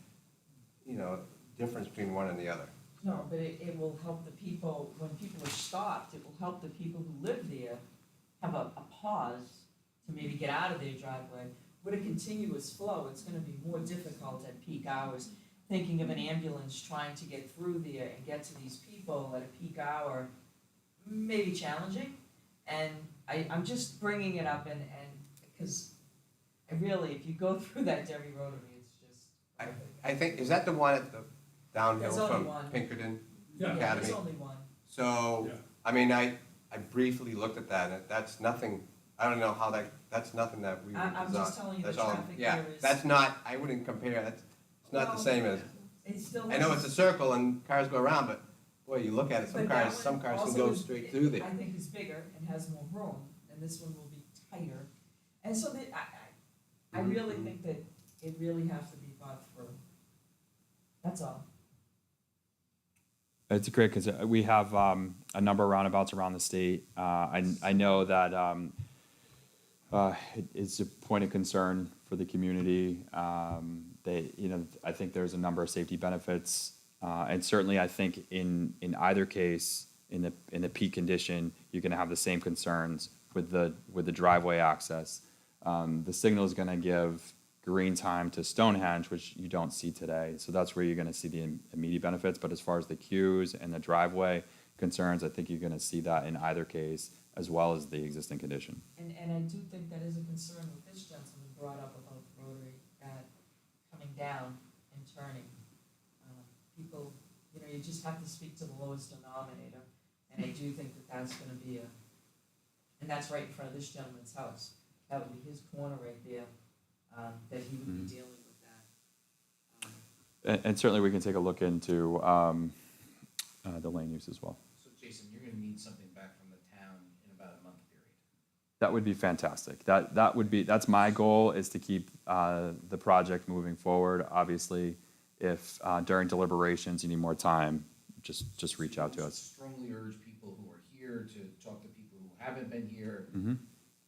difference between one and the other. No, but it will help the people, when people are stopped, it will help the people who live there have a pause to maybe get out of their driveway. With a continuous flow, it's gonna be more difficult at peak hours. Thinking of an ambulance trying to get through there and get to these people at a peak hour may be challenging. And I'm just bringing it up and because I really, if you go through that Derry Rotary, it's just. I think, is that the one at the downhill There's only from one. Pinkerton Yeah. Yeah, there's Academy? only one. So, Yeah. I mean, I briefly looked at that, and that's nothing, I don't know how that's nothing that we would design. I'm just telling you the That's all- traffic yeah, there is. that's not, I wouldn't compare, it's not the Well, same as, It still I know has- it's a circle and cars go around, but, boy, you look at it, But that some one cars can also go is- straight through there. I think is bigger and has more room, and this one will be tighter. And so that, I really think that it really has to be thought through. That's all. It's great because we have a number of roundabouts around the state. I know that it's a point of concern for the community. I think there's a number of safety benefits, and certainly I think in either case, in the peak condition, you're going to have the same concerns with the driveway access. The signal is going to give green time to Stonehenge, which you don't see today. So that's where you're going to see the immediate benefits. But as far as the queues and the driveway concerns, I think you're going to see that in either case, as well as the existing condition. And I do think that is a concern what this gentleman brought up about the rotary, that coming down and turning. People, you just have to speak to the lowest denominator, and I do think that that's gonna be and that's right in front of this gentleman's house. That would be his corner right there, that he would be dealing with that. And certainly we can take a look into the lane use as well. So Jason, you're gonna need something back from the town in about a month period. That would be fantastic. That's my goal, is to keep the project moving forward. Obviously, if during deliberations you need more time, just reach out to us. Strongly urge people who are here to talk to people who haven't been here.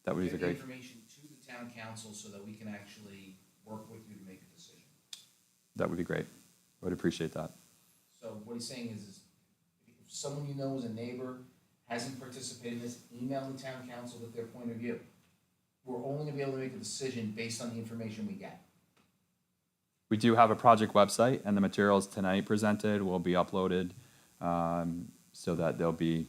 That would be Get the great. information to the town council so that we can actually work with you to make a decision. That would be great. I would appreciate that. So what he's saying is if someone you know is a neighbor, hasn't participated in this, email the town council with their point of view. We're only gonna be able to make a decision based on the information we get. We do have a project website, and the materials tonight presented will be uploaded so that they'll be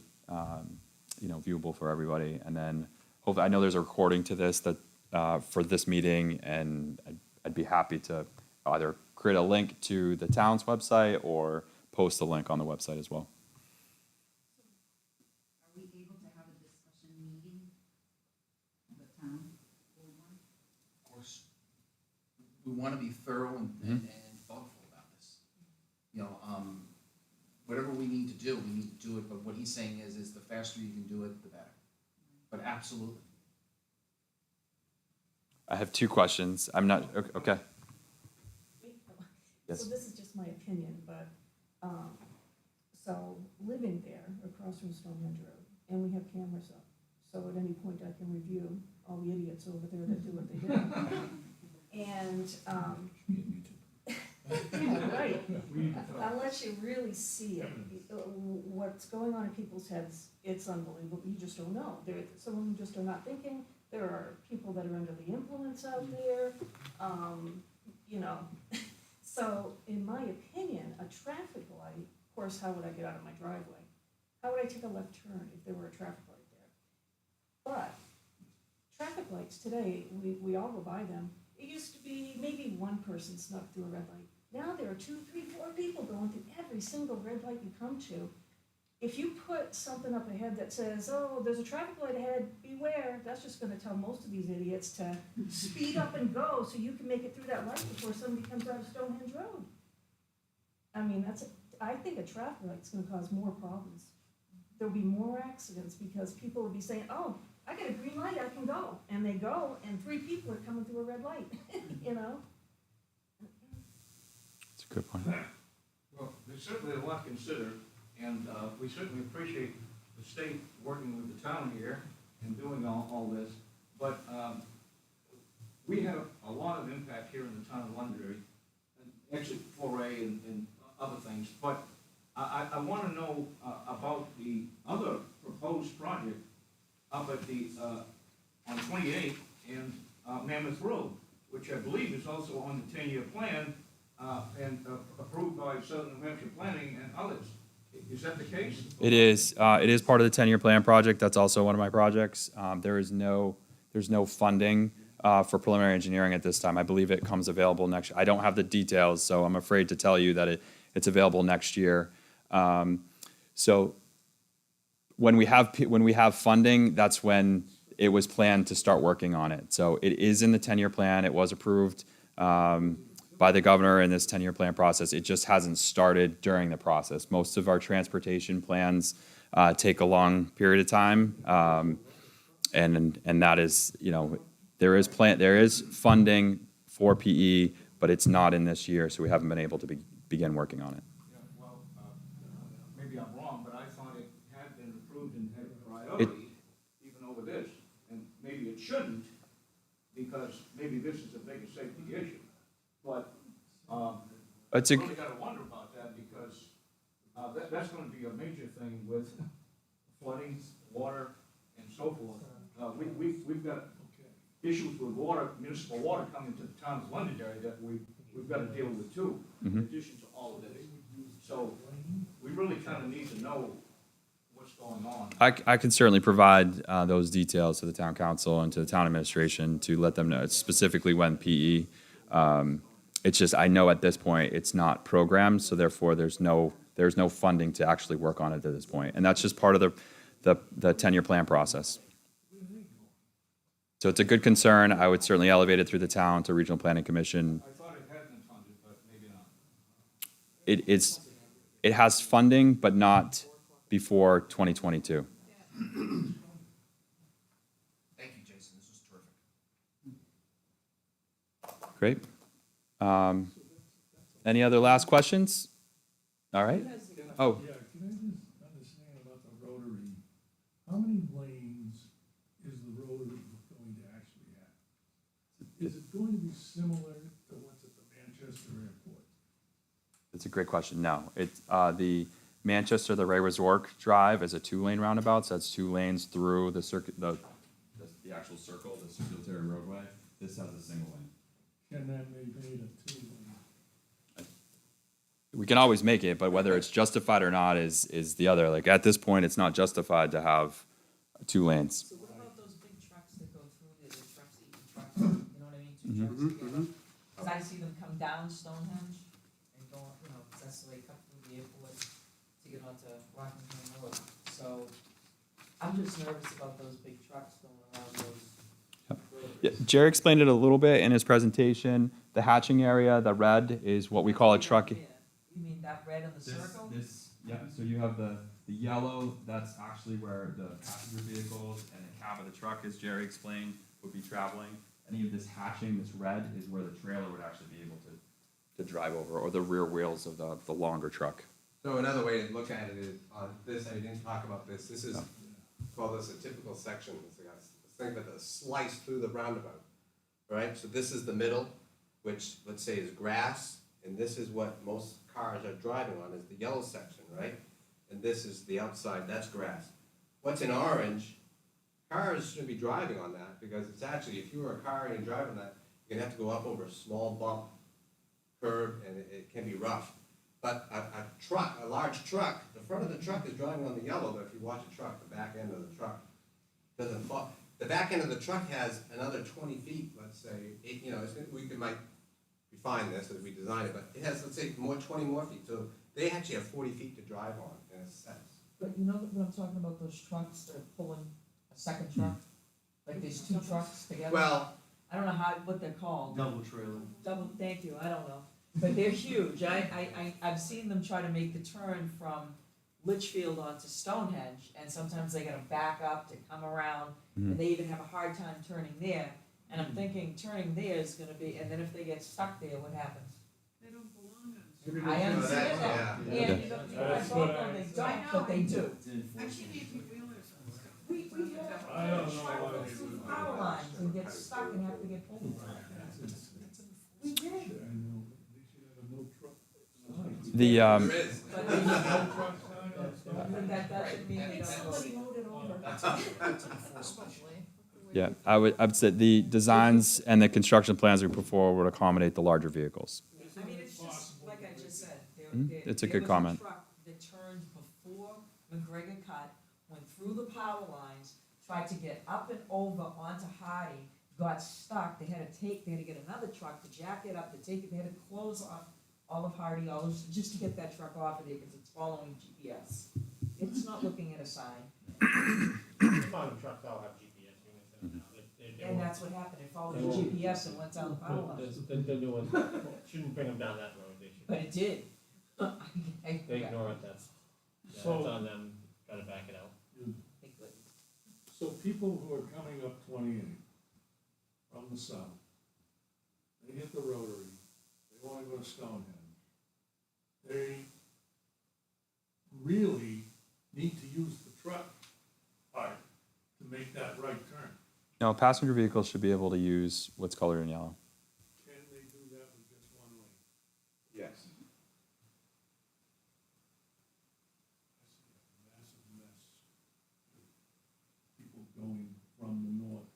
viewable for everybody. And then hopefully, I know there's a recording to this for this meeting, and I'd be happy to either create a link to the town's website or post a link on the website as well. Are we able to have a discussion meeting of the town board one? Of course, we wanna be thorough and thoughtful about this. Whatever we need to do, we need to do it, but what he's saying is the faster you can do it, the better. But absolutely. I have two questions. I'm not, okay. Yes. So this is just my opinion, but, so living there across from Stonehenge Road, and we have cameras up, so at any point I can review all the idiots over there that do what they do. And, yeah, right. Unless you really see it, what's going on in people's heads, it's unbelievable. You just don't know. Some of them just are not thinking. There are people that are under the influence out there, So, in my opinion, a traffic light, of course, how would I get out of my driveway? How would I take a left turn if there were a traffic light there? But traffic lights today, we all go by them. It used to be maybe one person snuck through a red light. Now there are 2, 3, 4 people going through every single red light you come to. If you put something up ahead that says, oh, there's a traffic light ahead, beware, that's just gonna tell most of these idiots to speed up and go so you can make it through that light before somebody comes out of Stonehenge Road. I mean, I think a traffic light's gonna cause more problems. There'll be more accidents because people will be saying, oh, I got a green light, I can go. And they go, and 3 people are coming through a red light, That's a good point. Well, there's certainly a lot to consider, and we certainly appreciate the state working with the town here and doing all this. But we have a lot of impact here in the town of Londonderry, and exit 4A and other things. But I want to know about the other proposed project up at on 28 and Mammoth Road, which I believe is also on the 10-year plan and approved by Southern New Hampshire Planning and others. Is that the case? It is part of the 10-year plan project. That's also one of my projects. There's no funding for preliminary engineering at this time. I believe it comes available next year. I don't have the details, so I'm afraid to tell you that it's available next year. So when we have funding, that's when it was planned to start working on it. So it is in the 10-year plan. It was approved by the governor in this 10-year plan process. It just hasn't started during the process. Most of our transportation plans take a long period of time, and that is, there is funding for PE, but it's not in this year, so we haven't been able to begin working on it. Yeah, well, maybe approved and have priority even over this. And maybe it shouldn't, because maybe this is a bigger safety issue. But, It's a, really gotta wonder about that, because, that's gonna be a major thing with flooding, water, and so forth. We've got issues with water, municipal water coming to the town of Londonderry that we've gotta deal with too, in addition to all of this. So, we really kinda need to know what's going on. I can certainly provide those details to the town council and to the town administration to let them know specifically when PE. It's just, I know at this point, it's not programmed, so therefore there's no funding to actually work on it at this point. And that's just part of the 10-year plan process. So it's a good concern. I would certainly elevate it through the town to Regional Planning Commission. I thought it had been funded, but maybe not. It has funding, but not before 2022. Thank you, Jason, this was terrific. Great. Any other last questions? All right. Oh, Yeah, can I just understand about the rotary? How many lanes is the rotary going to actually have? Is it going to be similar to what's at the Manchester Airport? that's a great question. No, the Manchester, the Ray Resort Drive is a 2-lane roundabout, so that's 2 lanes through the circuit, the actual circle, the circulatory roadway. This has a single lane. Can that be made a 2-lane? We can always make it, but whether it's justified or not is the other. Like, at this point, it's not justified to have 2 lanes. So what about those big trucks that go through there, the trucks that eat trucks, you know what I mean, 2 trucks together? Cause I see them come down Stonehenge and go, you know, 'cause that's the way they cut through the airport to get onto Rockingham Road. So, I'm just nervous about those big trucks going around those roads. Yeah, Jerry explained it a little bit in his presentation. The hatching area, the red, is what we call a truck. You mean that red in the circle? Yeah, so you have the yellow, that's actually where the passenger vehicles and the cab of the truck, as Jerry explained, would be traveling. Any of this hatching, this red, is where the trailer would actually be able to drive over, or the rear wheels of the longer truck. So another way to look at it is, on this, I didn't talk about this, this is, call this a typical section, it's like think of it as a slice through the roundabout, right? So this is the middle, which, let's say, is grass, and this is what most cars are driving on, is the yellow section, right? And this is the outside, that's grass. What's in orange, cars shouldn't be driving on that, because it's actually, if you were a car and you're driving that, you're gonna have to go up over a small bump, curb, and it can be rough. But a truck, a large truck, the front of the truck is driving on the yellow, but if you watch a truck, the back end of the truck doesn't fall. The back end of the truck has another 20 feet, let's say, might refine this as we design it, but it has, let's say, 20 more feet. So they actually have 40 feet to drive on, in a sense. But you know what I'm talking about, those trucks that are pulling a second truck? Like these 2 trucks together? Well, I don't know what they're called. Double trailer. Thank you, I don't know. But they're huge. I've seen them try to make the turn from Litchfield onto Stonehenge, and sometimes they gotta back up to come around, and they even have a hard time turning there. And I'm thinking turning there is gonna be, and then if they get stuck there, what happens? They don't belong on. I understand that, Yeah. and you don't, I told them they don't, but they do. Actually, eighteen-wheelers on Stone. We have I don't know truck why go they through would. power lines and get stuck and have to get pulled. We did. I know, they should have a no truck sign. The, There is. But No truck sign on Stone. that doesn't mean they don't go. Somebody mowed it over. yeah, I would say the designs and the construction plans we put forward would accommodate the larger vehicles. I mean, it's just, like I just said, It's a there good was comment. truck that turned before McGregor cut, went through the power lines, tried to get up and over onto Hardy, got stuck, they had to get another truck to jack it up, to take it, they had to close off all of Hardy, just to get that truck off of there, because it's following GPS. It's not looking at a sign, Modern trucks all have GPS units in them now. They and won't- that's what happened, it followed the GPS and went down the power lines, The new ones shouldn't bring them down that road, they should. but it did. They ignore it, that's So- on them, gotta back it out. So people who are coming up 28 from the south, they hit the rotary, they wanna go to Stonehenge. They really need to use the truck No, passenger vehicles should be able to use what's colored in yellow. Can they do that with just one lane? Yes. Massive mess. People going from the north,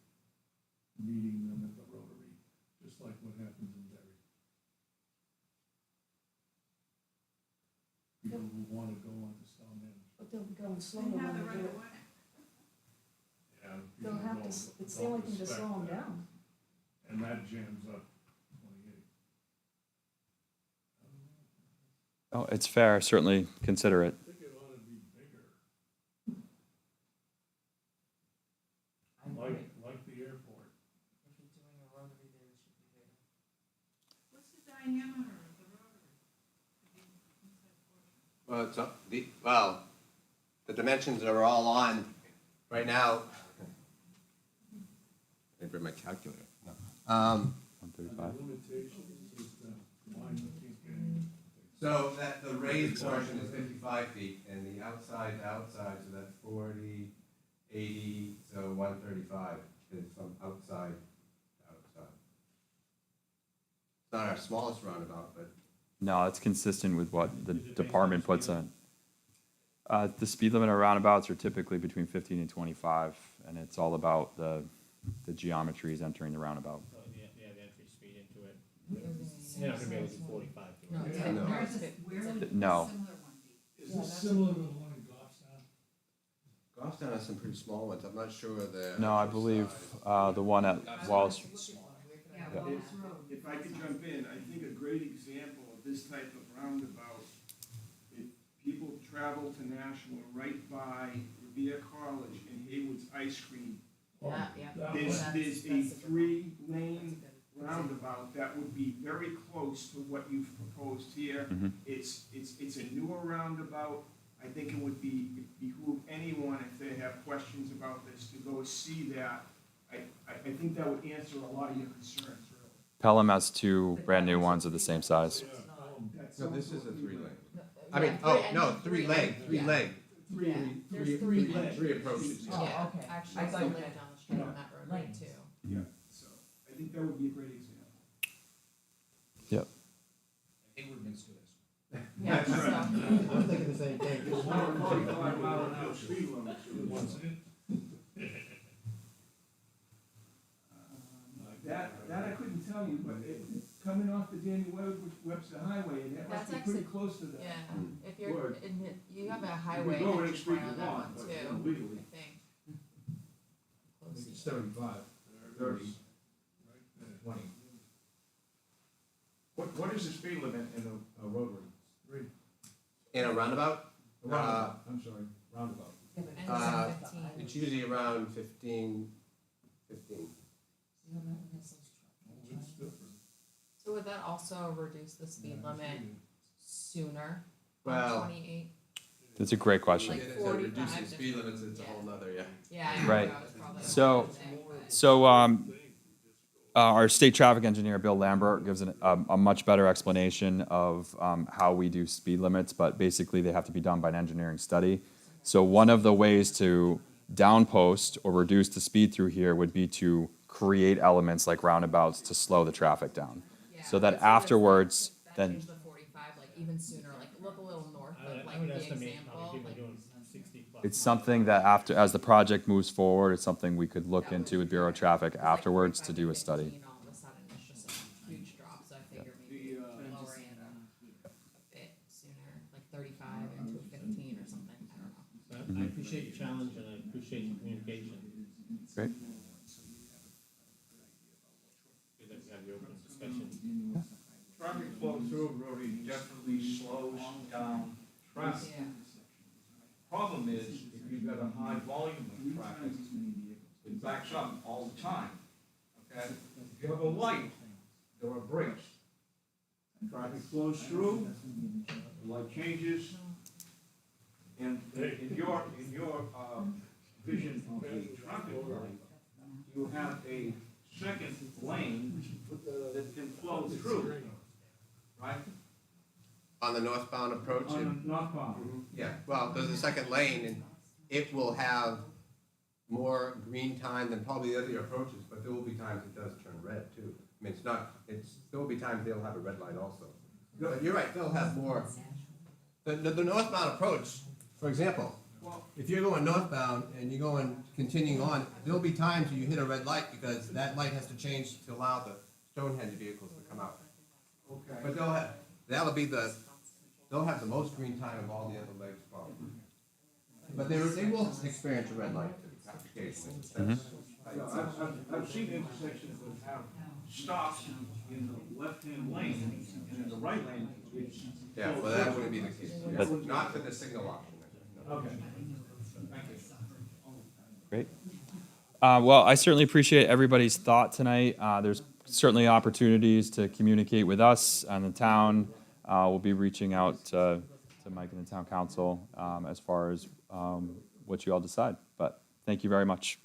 meeting them at the Rotary, just like what happens in Derry. People who want to go onto Stonehenge. But they'll be going slow They have when the they right do of it. way. Yeah, They'll people have to, don't- it's the don't only thing to respect slow them that. down. And that jams up 28. Oh, it's fair, certainly consider it. I think it ought to be bigger, I agree. like the airport. If you're doing a rotary there, it should be bigger. What's the diameter of the rotary? Well, the dimensions are all on, right now. I bring my calculator. No. 135. Limitations is that why you can't get any. So that, the raised portion is 55 feet, and the outside to outside, so that's 40, 80, so 135 is from outside to outside. It's not our smallest roundabout, but No, it's consistent with what the department puts in. The speed limit on roundabouts are typically between 15 and 25, and it's all about the geometries entering the roundabout. So, yeah, the entry speed into it. It was You're not gonna be able to do 45. No, feet. yeah, No. Where's this, where would a No. similar one be? Is this similar to the one in Goffstown? Goffstown has some pretty small ones, I'm not sure the. No, I actual believe size. the one at Wallace. Yeah, Yeah. Wallace Road. If I could jump in, I think a great example of this type of roundabout, if people travel to Nashua right by Revere College and Haywood's Ice Cream, Yeah, yeah. That there's, one. there's a three-lane roundabout that would be very close to what you've proposed here. Mhm. It's a newer roundabout. I think it would behoove anyone, if they have questions about this, to go see that. I think that would answer a lot of your concerns, really. Pelham has two brand-new ones of the same size. That's No, this also is a three-lane. No, I mean, yeah, oh, and no, then three lane, yeah. Three, Yeah, there's three lanes. Three approaches. Oh, Yeah, okay. actually, I it's thought the you lane meant down the street on that road lanes. too. yeah, so I think that would be a great example. Yep. Hayward makes good. Yeah, That's right. so, I'm thinking the same thing. It's 145-mile-an-hour speed limit. What's it? That I couldn't tell you, but coming off the Daniel Webster Highway, it must That's be pretty actually- close to that. yeah, if you're, Word. you have a You highway can go any entry street point on you that want, one but too, legally. I think. I think it's Close. 75, There it 30, is. Right there. 20. What is the speed limit in a rotary? 3. In a roundabout, A roundabout, I'm sorry, roundabout. And Uh, it's 15. it's usually around 15. Oh, it's different. So would that also reduce the speed Yeah, limit it's sooner Well, on 28? That's a great question. Like It is a 45 reducing speed limits, it's a yeah. whole nother, yeah. Yeah, I know, Right. that was probably So- what I was saying, but- So, our state traffic engineer, Bill Lambert, gives a much better explanation of how we do speed limits, but basically they have to be done by an engineering study. So one of the ways to downpost or reduce the speed through here would be to create elements like roundabouts to slow the traffic down. Yeah, So that that's afterwards, that then, changed the 45, like even sooner, like look a little north I of would like the estimate example, probably people like. doing 60 plus. it's something that after, as the project moves forward, it's something we could look into with Bureau of Traffic It's like afterwards to 45 do a study. 15, all of a sudden, it's just a huge drop, so I figure maybe lowering it a bit sooner, like 35 into 15 or something, I don't know. So I appreciate your challenge and I appreciate your communication. Great. Good that we have the open discussion. Traffic flow through a rotary definitely slows down traffic. Yeah. Problem is, if you've got a high volume of traffic, it backs up all the time, okay? If you have a light, there are brakes. Traffic flows through, the light changes, and in your vision of a traffic light, you have a second lane that can flow through, right? On the northbound approach, On the northbound. yeah, well, there's a second lane, and it will have more green time than probably the other approaches, but there will be times it does turn red too. I mean, there will be times they'll have a red light also. You're right, they'll have more. The northbound approach, for example, if you're going northbound and you're going, continuing on, there'll be times where you hit a red light because that light has to change to allow the Stonehenge vehicles to come out. Okay. But they'll have the most green time of all the other legs probably. But they will experience a red light occasionally. I've seen intersections that have stops in the left-hand lane, and in the right lane, it's. Yeah, well, that wouldn't be the case. Not for the signal option. Okay. Thank you. Great. Well, I certainly appreciate everybody's thought tonight. There's certainly opportunities to communicate with us and the town. We'll be reaching out to Mike and the town council as far as what you all decide. But thank you very much.